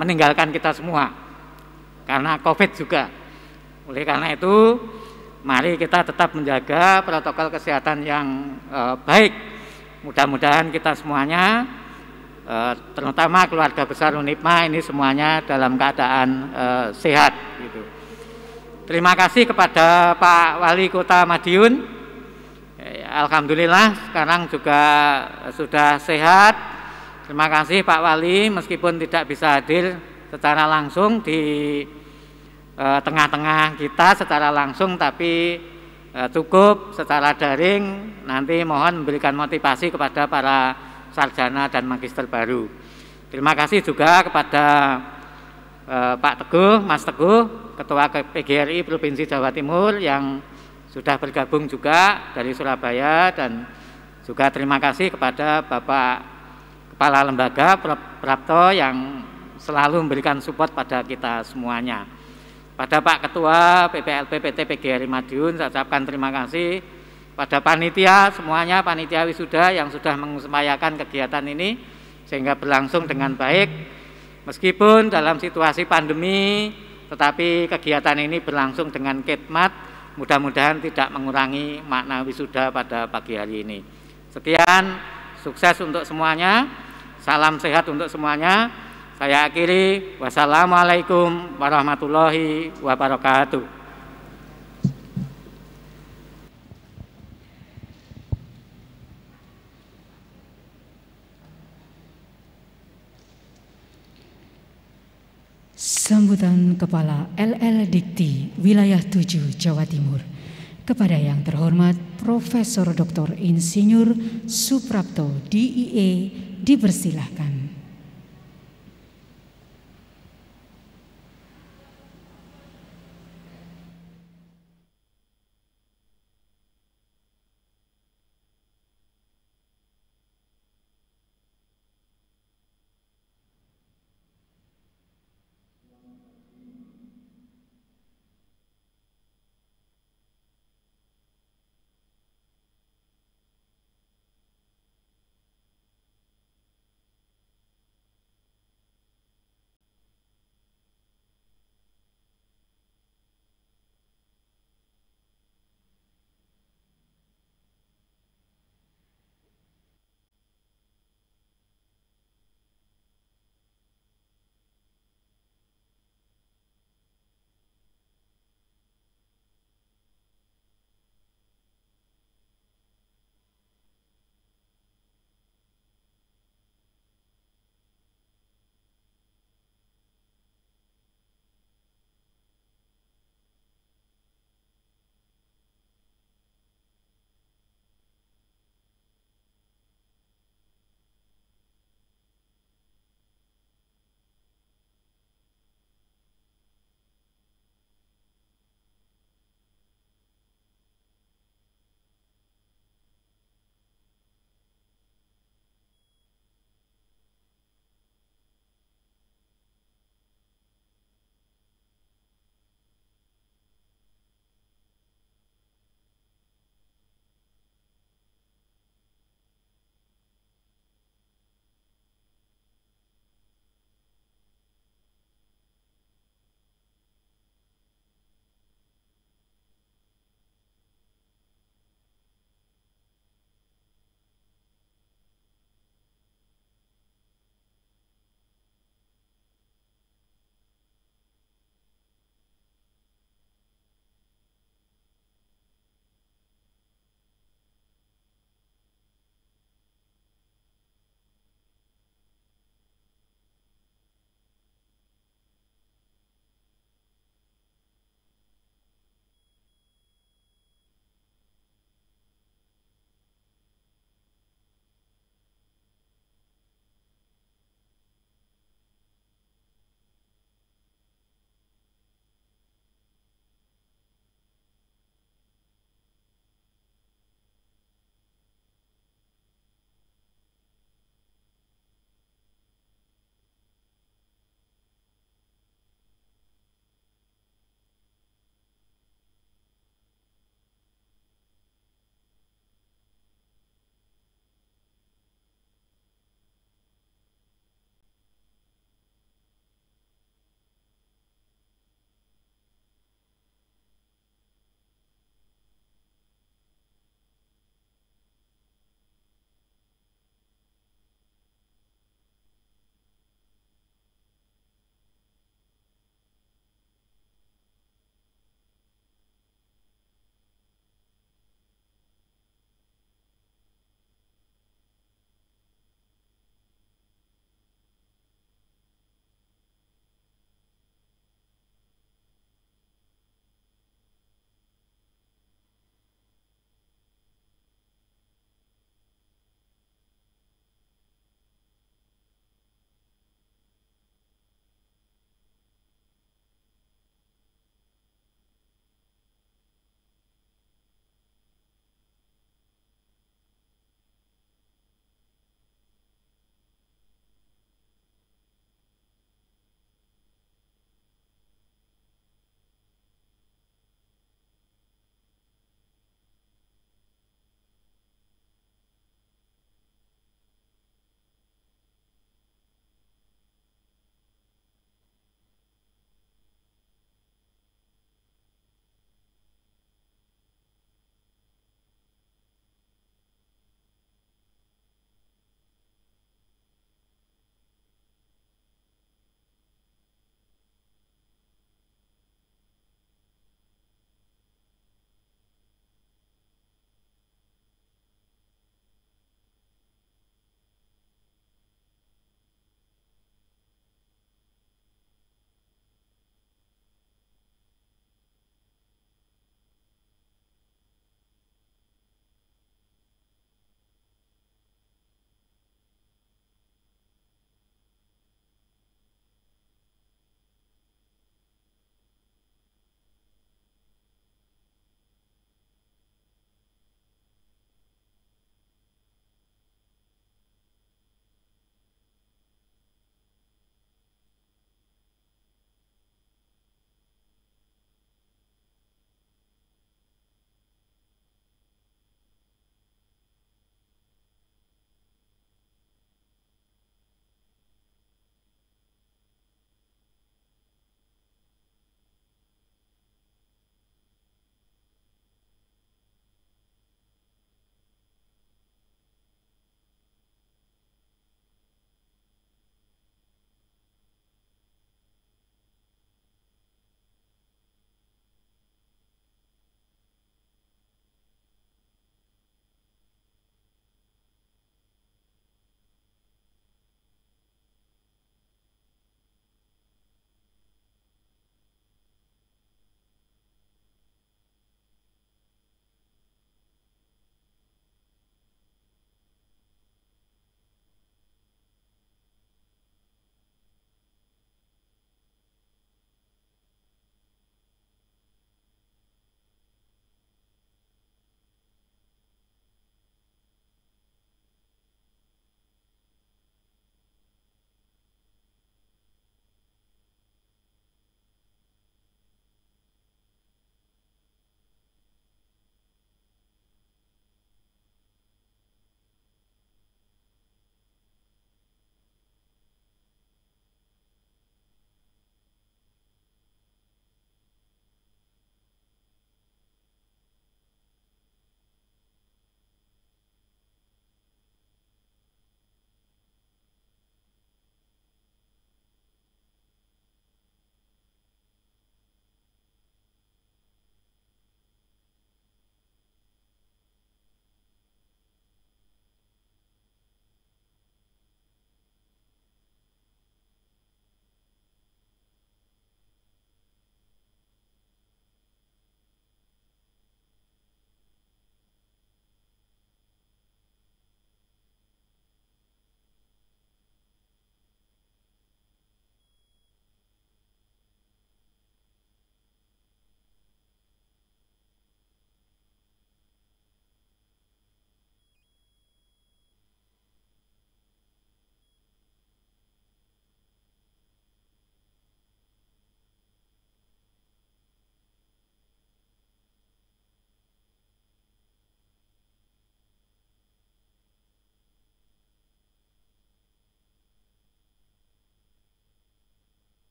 meninggalkan kita semua karena Covid juga. Oleh karena itu mari kita tetap menjaga protokol kesehatan yang baik. Mudah-mudahan kita semuanya terutama keluarga besar UNIPMA ini semuanya dalam keadaan sehat gitu. Terima kasih kepada Pak Wali Kota Madiun. Alhamdulillah sekarang juga sudah sehat. Terima kasih Pak Wali, meskipun tidak bisa hadir secara langsung di tengah-tengah kita secara langsung, tapi cukup secara daring. Nanti mohon memberikan motivasi kepada para sarjana dan magister baru. Terima kasih juga kepada Pak Teguh, Mas Teguh, Ketua PGRI Provinsi Jawa Timur yang sudah bergabung juga dari Surabaya, dan juga terima kasih kepada Bapak Kepala Lembaga Prof. Prapto yang selalu memberikan support pada kita semuanya. Pada Pak Ketua PPLP PT PGRI Madiun saya ucapkan terima kasih. Pada panitia semuanya, panitia wisuda yang sudah mengupayakan kegiatan ini sehingga berlangsung dengan baik. Meskipun dalam situasi pandemi, tetapi kegiatan ini berlangsung dengan khidmat, mudah-mudahan tidak mengurangi makna wisuda pada pagi hari ini. Sekian, sukses untuk semuanya, salam sehat untuk semuanya. Saya akhiri, wassalamualaikum warahmatullahi wabarakatuh. Sambutan Kepala LL Dikti Wilayah 7 Jawa Timur kepada yang terhormat Profesor Dr. Insinyur Suprapto DIE dipersilahkan.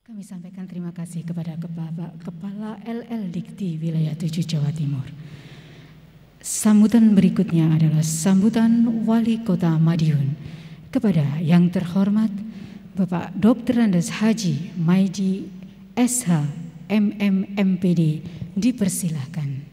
Kami sampaikan terima kasih kepada Kepala LL Dikti Wilayah 7 Jawa Timur. Sambutan berikutnya adalah sambutan Wali Kota Madiun kepada yang terhormat Bapak Dr. Andes Haji Maidi SH MMMPD, dipersilahkan.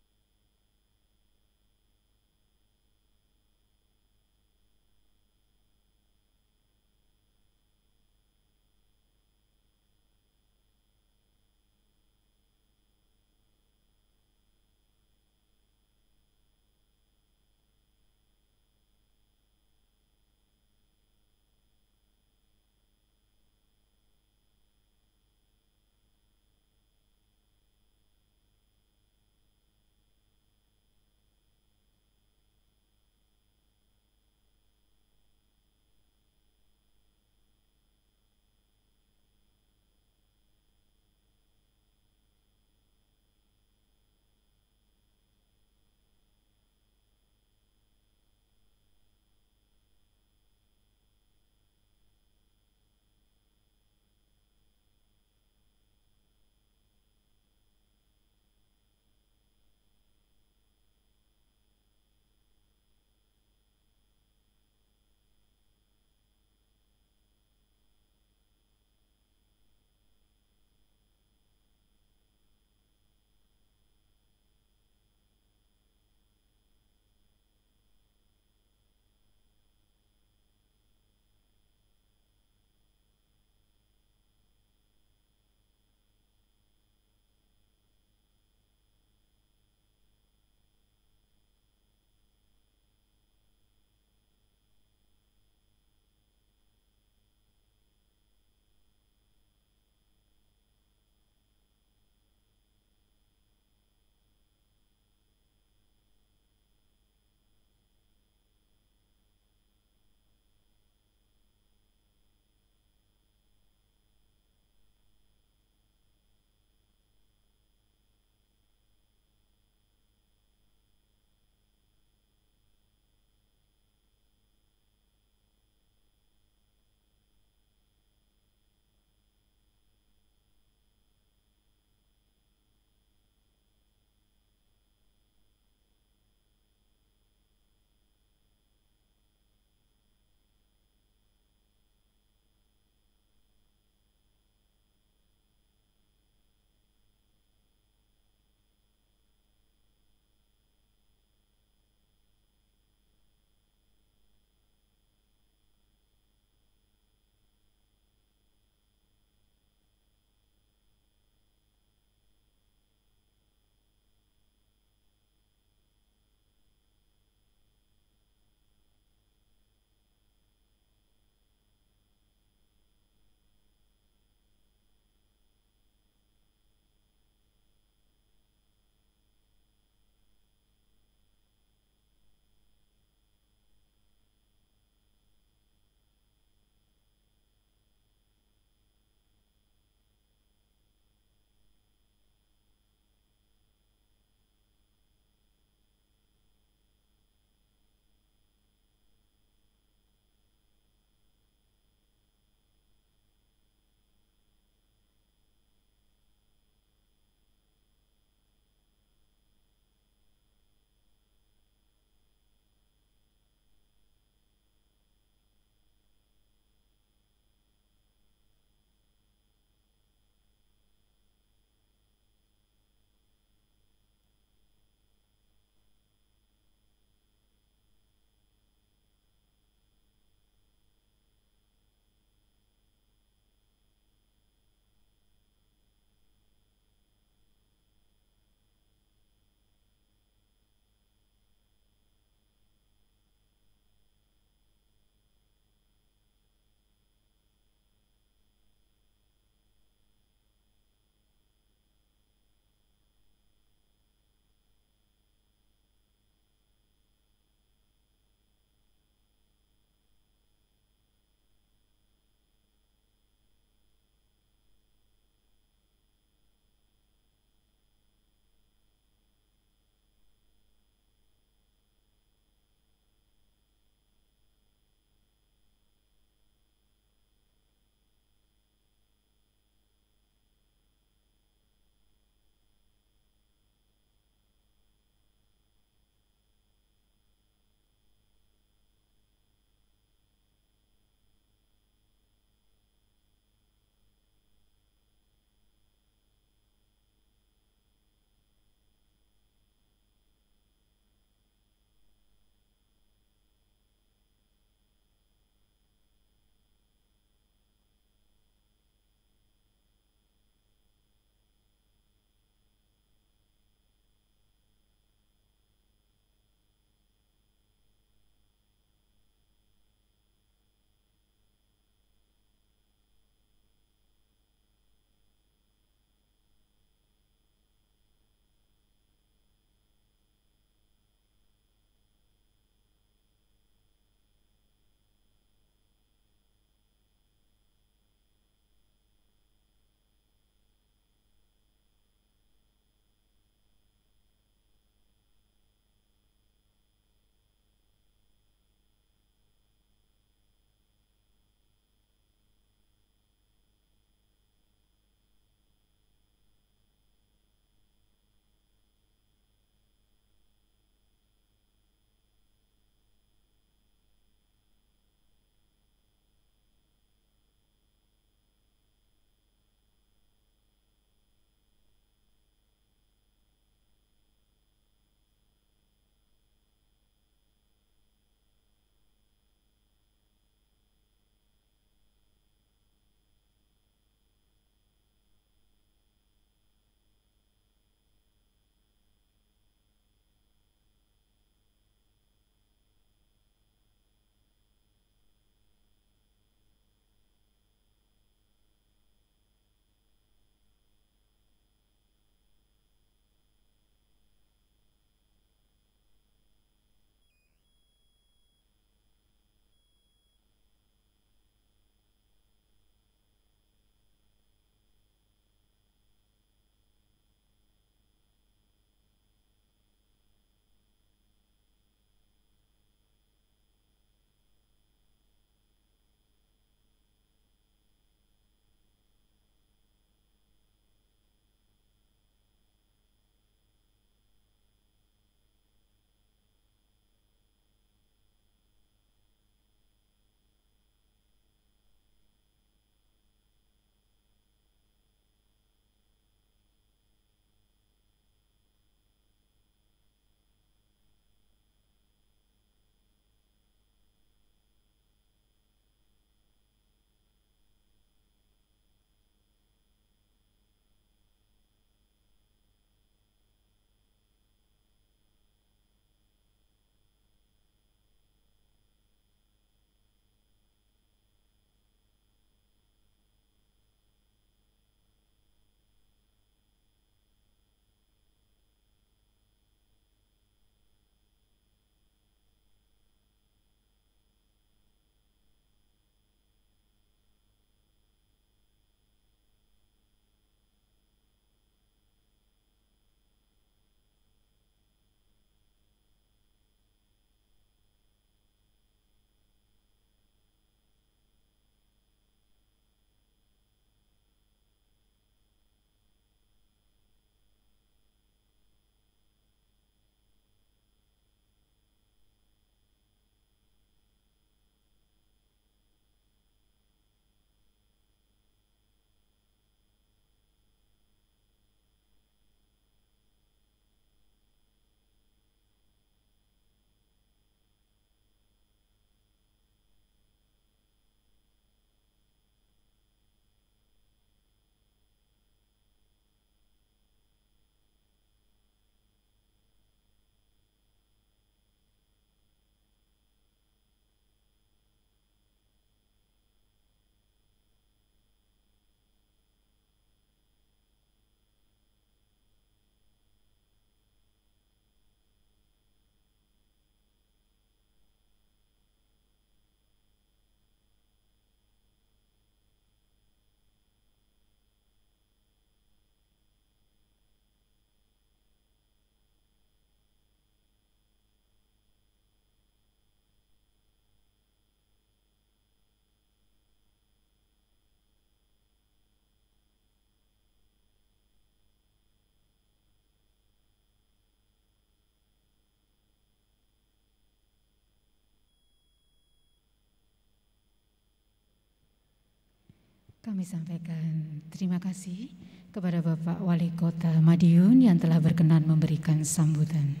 Kami sampaikan terima kasih kepada Bapak Wali Kota Madiun yang telah berkenan memberikan sambutan.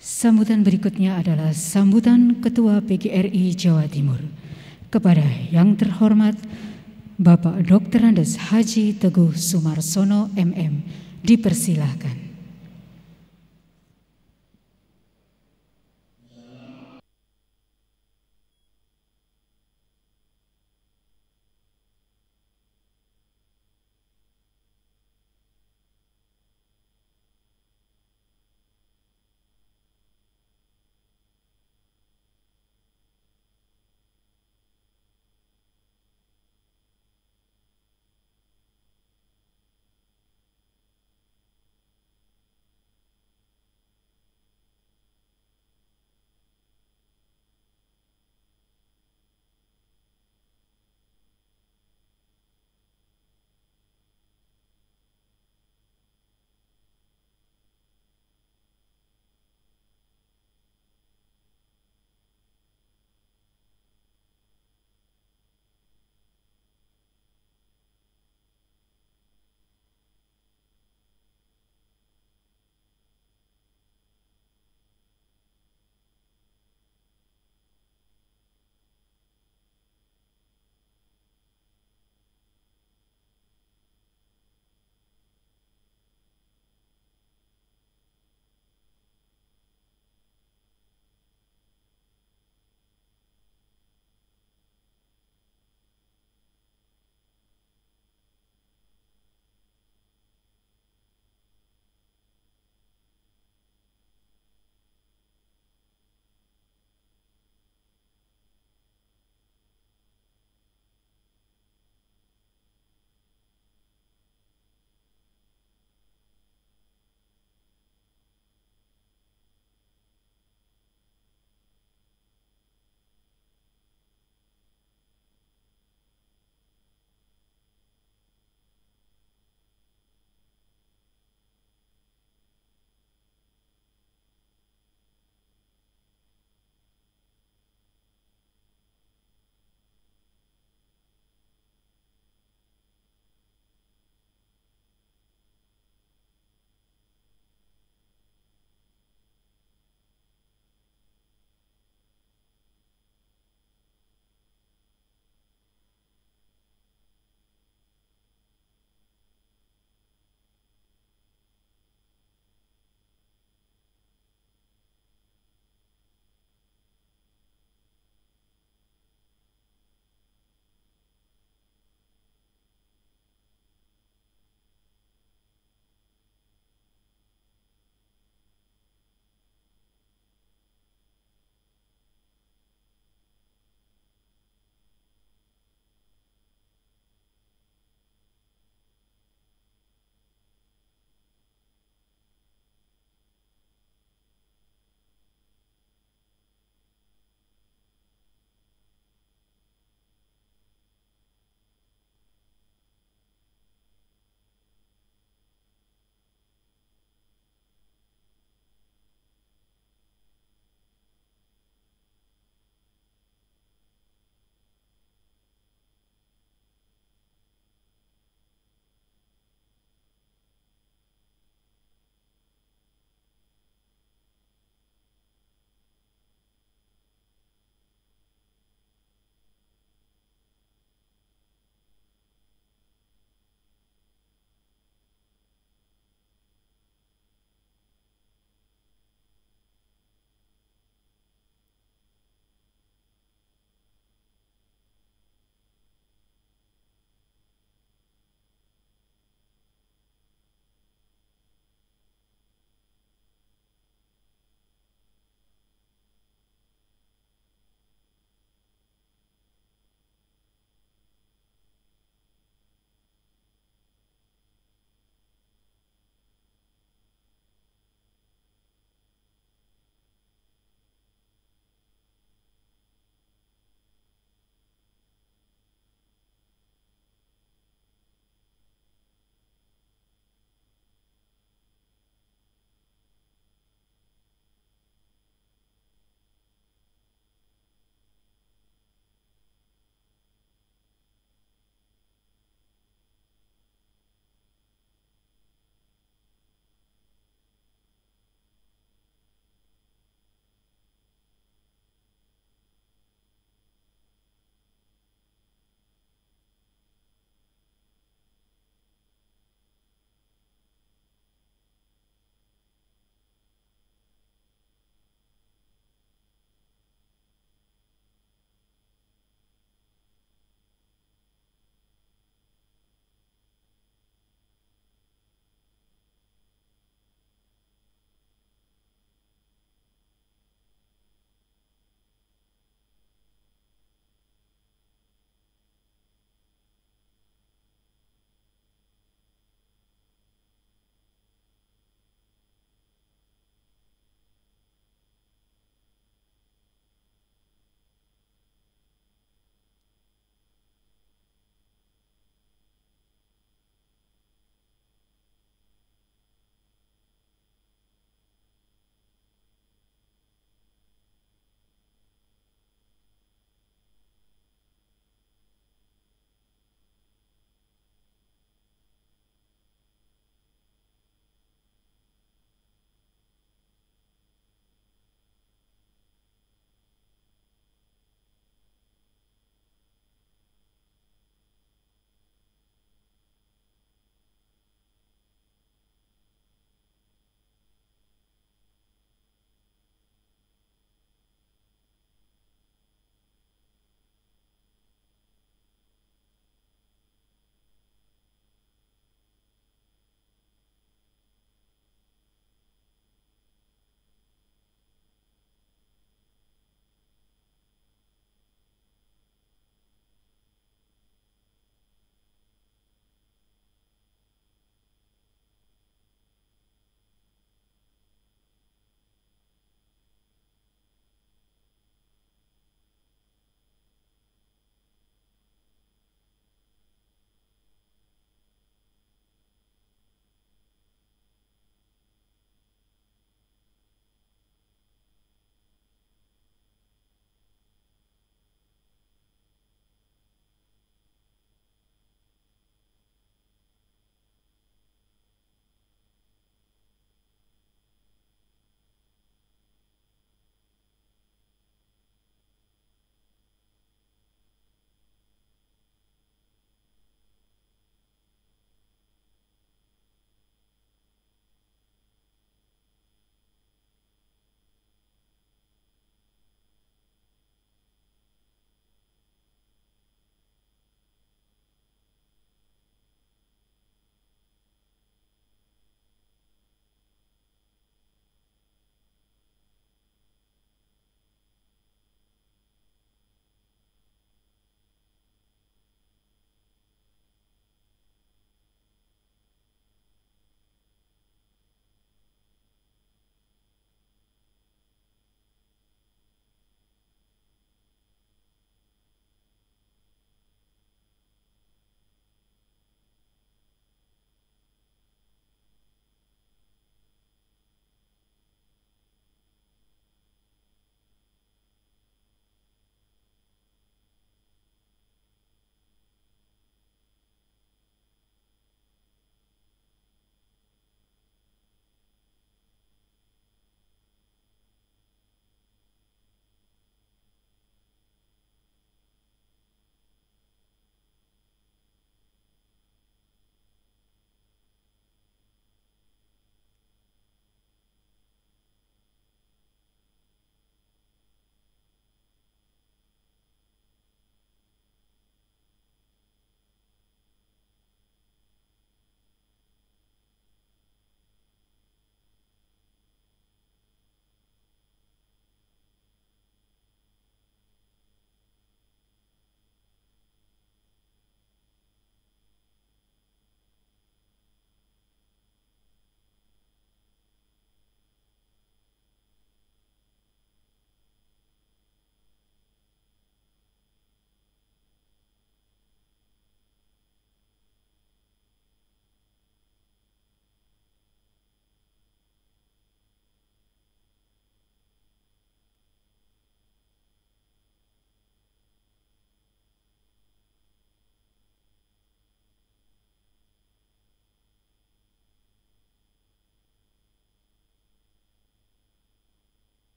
Sambutan berikutnya adalah sambutan Ketua PGRI Jawa Timur. Kepada yang terhormat Bapak Dr. Andes Haji Teguh Sumarsono MM, dipersilahkan.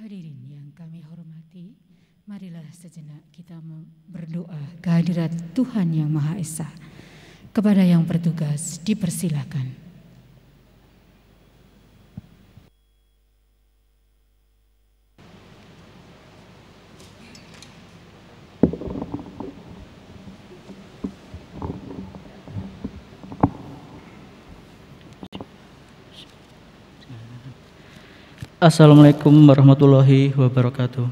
Hadirin yang kami hormati, marilah sejenak kita berdoa kehadirat Tuhan Yang Maha Esa. Kepada yang bertugas dipersilakan. Assalamualaikum warahmatullahi wabarakatuh.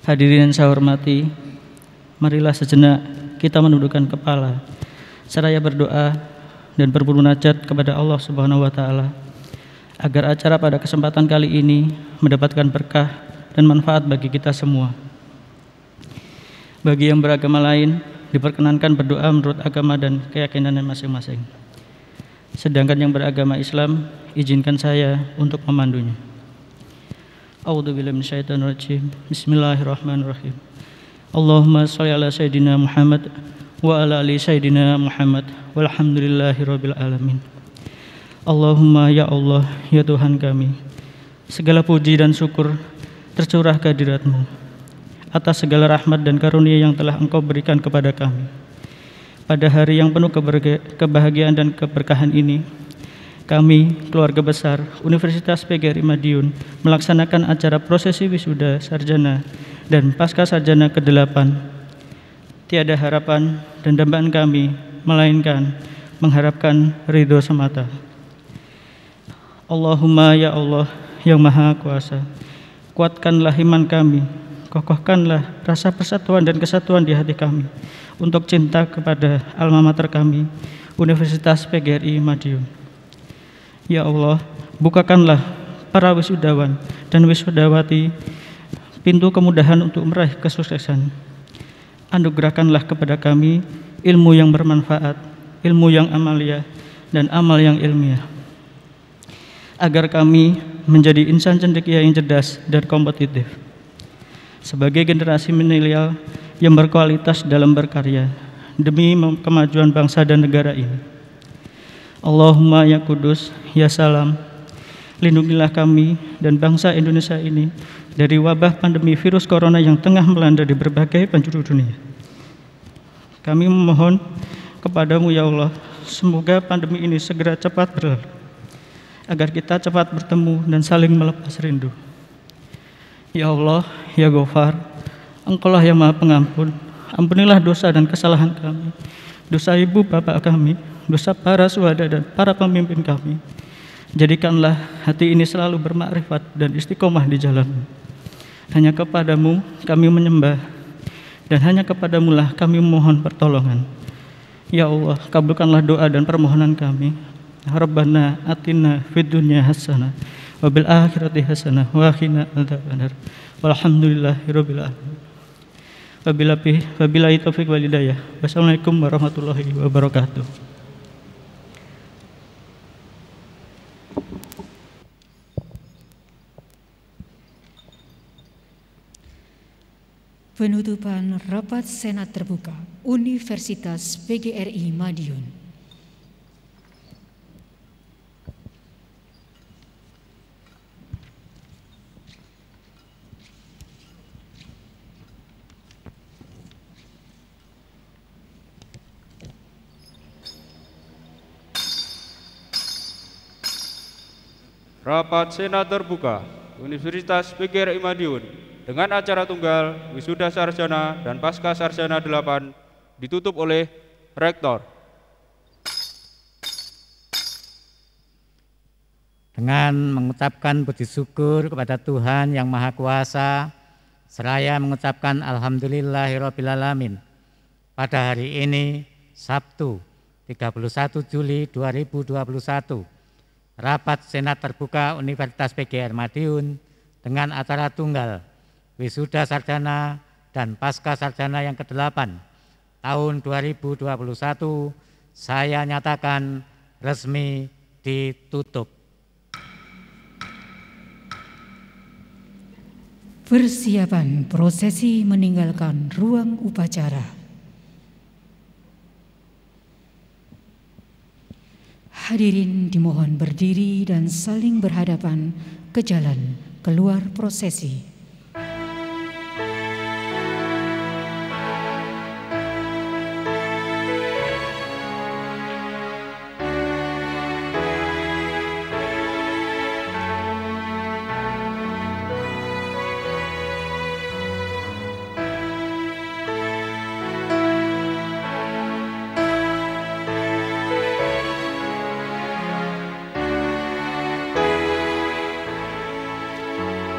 Hadirin yang saya hormati, marilah sejenak kita menundukkan kepala seraya berdoa dan bermunajat kepada Allah Subhanahu wa taala agar acara pada kesempatan kali ini mendapatkan berkah dan manfaat bagi kita semua. Bagi yang beragama lain diperkenankan berdoa menurut agama dan keyakinannya masing-masing. Sedangkan yang beragama Islam, izinkan saya untuk memandunya. A'udzubillahi minasyaitonirrajim. Bismillahirrahmanirrahim. Allahumma shalli ala sayyidina Muhammad wa ala ali sayyidina Muhammad walhamdulillahirabbil alamin. Allahumma ya Allah, ya Tuhan kami, segala puji dan syukur tercurah kehadirat-Mu atas segala rahmat dan karunia yang telah Engkau berikan kepada kami. Pada hari yang penuh kebahagiaan dan keberkahan ini, kami, keluarga besar Universitas PGRI Madiun, melaksanakan acara prosesi wisuda sarjana dan pasca sarjana ke-8. Tiada harapan dan dambaan kami, melainkan mengharapkan ridho semata. Allahumma ya Allah yang Maha Kuasa, kuatkanlah iman kami, kokohkanlah rasa persatuan dan kesatuan di hati kami untuk cinta kepada alma mater kami, Universitas PGRI Madiun. Ya Allah, bukakanlah para wisudawan dan wisudawati pintu kemudahan untuk meraih kesuksesan. Anugerahkanlah kepada kami ilmu yang bermanfaat, ilmu yang amalia, dan amal yang ilmiah, agar kami menjadi insan cendekia yang cerdas dan kompetitif sebagai generasi milenial yang berkualitas dalam berkarya demi kemajuan bangsa dan negara ini. Allahumma ya Kudus, ya Salam, lindungilah kami dan bangsa Indonesia ini dari wabah pandemi virus corona yang tengah melanda di berbagai penjuru dunia. Kami memohon kepadamu ya Allah, semoga pandemi ini segera cepat berlalu, agar kita cepat bertemu dan saling melepas rindu. Ya Allah, ya Ghafar, Engkaulah yang Maha Pengampun. Ampunilah dosa dan kesalahan kami, dosa ibu bapak kami, dosa para syuhada dan para pemimpin kami. Jadikanlah hati ini selalu bermakrifat dan istiqomah di jalan-Mu. Hanya kepadamu kami menyembah, dan hanya kepadamu lah kami memohon pertolongan. Ya Allah, kabulkanlah doa dan permohonan kami. Rabbana atina fid dunya hasanah wa bil akhirati hasanah wa qina adzabannar. Walhamdulillahirabbil alamin. Wabillahi taufiq wal hidayah. Wassalamualaikum warahmatullahi wabarakatuh. Penutupan rapat Senat Terbuka Universitas PGRI Madiun. Rapat Senat Terbuka Universitas PGRI Madiun dengan acara tunggal wisuda sarjana dan pasca sarjana 8 ditutup oleh Rektor. Dengan mengucapkan puji syukur kepada Tuhan Yang Maha Kuasa, seraya mengucapkan Alhamdulillahirrabbilalamin, pada hari ini Sabtu 31 Juli 2021, Rapat Senat Terbuka Universitas PGRI Madiun dengan acara tunggal wisuda sarjana dan pasca sarjana yang ke-8 tahun 2021 saya nyatakan resmi ditutup. Persiapan prosesi meninggalkan ruang upacara. Hadirin dimohon berdiri dan saling berhadapan ke jalan keluar prosesi.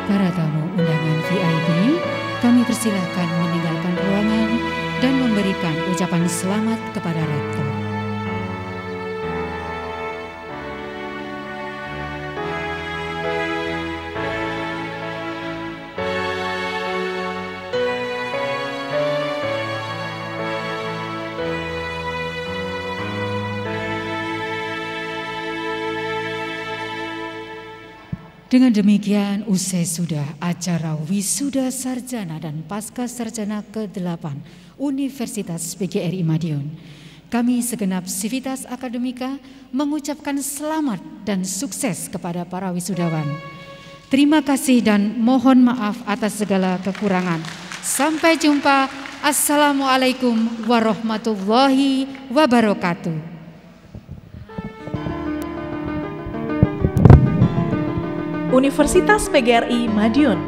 Para tamu undangan VIP, kami persilakan meninggalkan ruangan dan memberikan ucapan selamat kepada Rektor. Dengan demikian, usai sudah acara Wisuda Sarjana dan Pasca Sarjana ke-8 Universitas PGRI Madiun. Kami segenap Sivitas Akademika mengucapkan selamat dan sukses kepada para wisudawan. Terima kasih dan mohon maaf atas segala kekurangan. Sampai jumpa. Assalamualaikum warahmatullahi wabarakatuh. Universitas PGRI Madiun,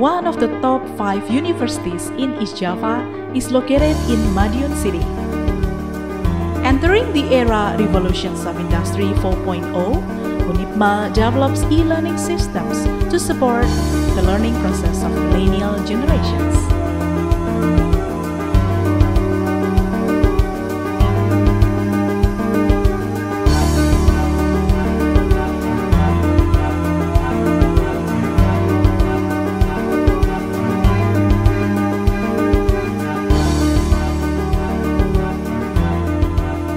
one of the top 5 universities in East Java, is located in Madiun City. Entering the era revolutions of Industry 4.0, UNIPMA develops e-learning systems to support the learning process of millennial generations.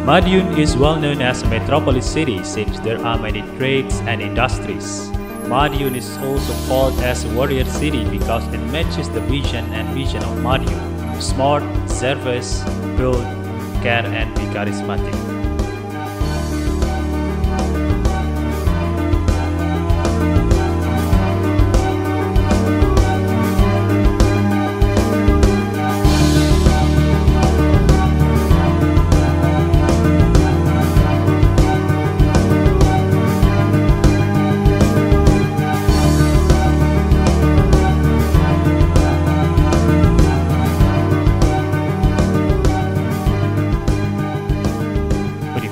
Madiun is well known as a metropolis city since there are many trades and industries. Madiun is also called as a warrior city because it matches the vision and mission of Madiun: smart, service, build, care, and be charismatic.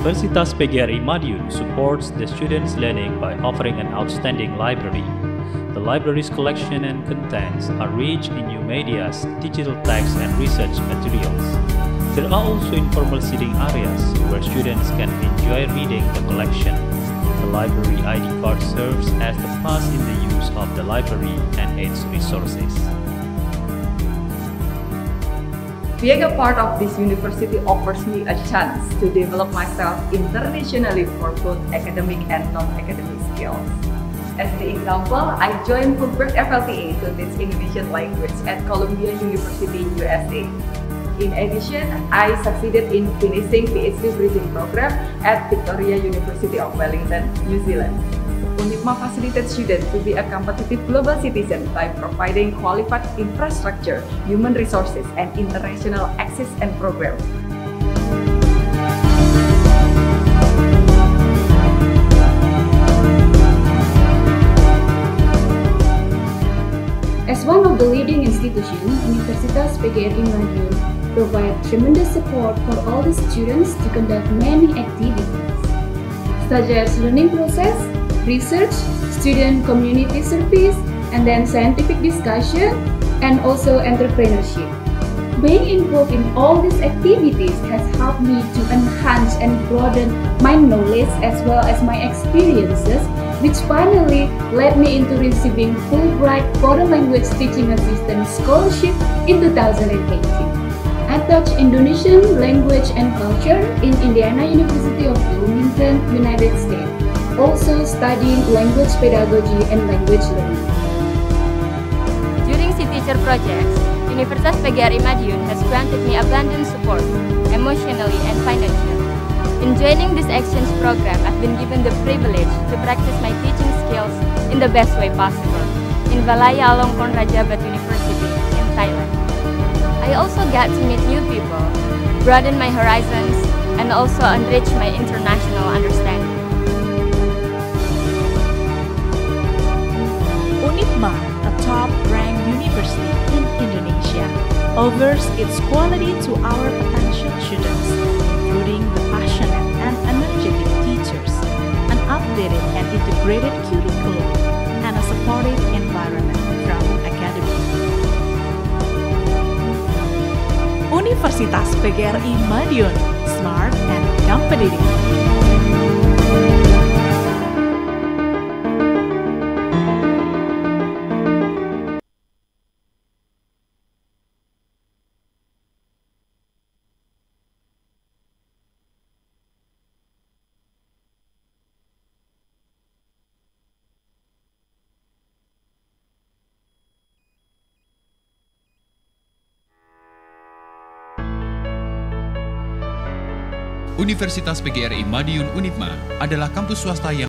Universitas PGRI Madiun supports the students' learning by offering an outstanding library. The library's collection and contents are rich in new medias, digital texts, and research materials. There are also informal seating areas where students can enjoy reading the collection. The library ID card serves as the pass in the use of the library and its resources. Being a part of this university offers me a chance to develop myself internationally for both academic and non-academic skills. As the example, I joined Fulbright FLTA to teach Indonesian language at Columbia University, USA. In addition, I succeeded in finishing PhD bridging program at Victoria University of Wellington, New Zealand. UNIPMA facilitates students to be a competitive global citizen by providing qualified infrastructure, human resources, and international access and programs. As one of the leading institutions, Universitas PGRI Madiun provides tremendous support for all the students to conduct many activities, such as learning process, research, student community service, and then scientific discussion, and also entrepreneurship. Being involved in all these activities has helped me to enhance and broaden my knowledge as well as my experiences, which finally led me into receiving Fulbright Foreign Language Teaching Assistant Scholarship in 2018. I taught Indonesian language and culture in Indiana University of Bloomington, United States, also studying language pedagogy and language learning. During C-Teacher projects, Universitas PGRI Madiun has granted me abundant support, emotionally and financially. In joining this exchange program, I've been given the privilege to practice my teaching skills in the best way possible in Vajrayana Rajabat University in Thailand. I also get to meet new people, broaden my horizons, and also enrich my international understanding. UNITMA, a top-ranked university in Indonesia, offers its quality to our potential students, including the passionate and energetic teachers, an updated and integrated curriculum, and a supportive environment from academia. Universitas PGRI Madiun, smart and competitive. Universitas PGRI Madiun UNITMA adalah kampus swasta yang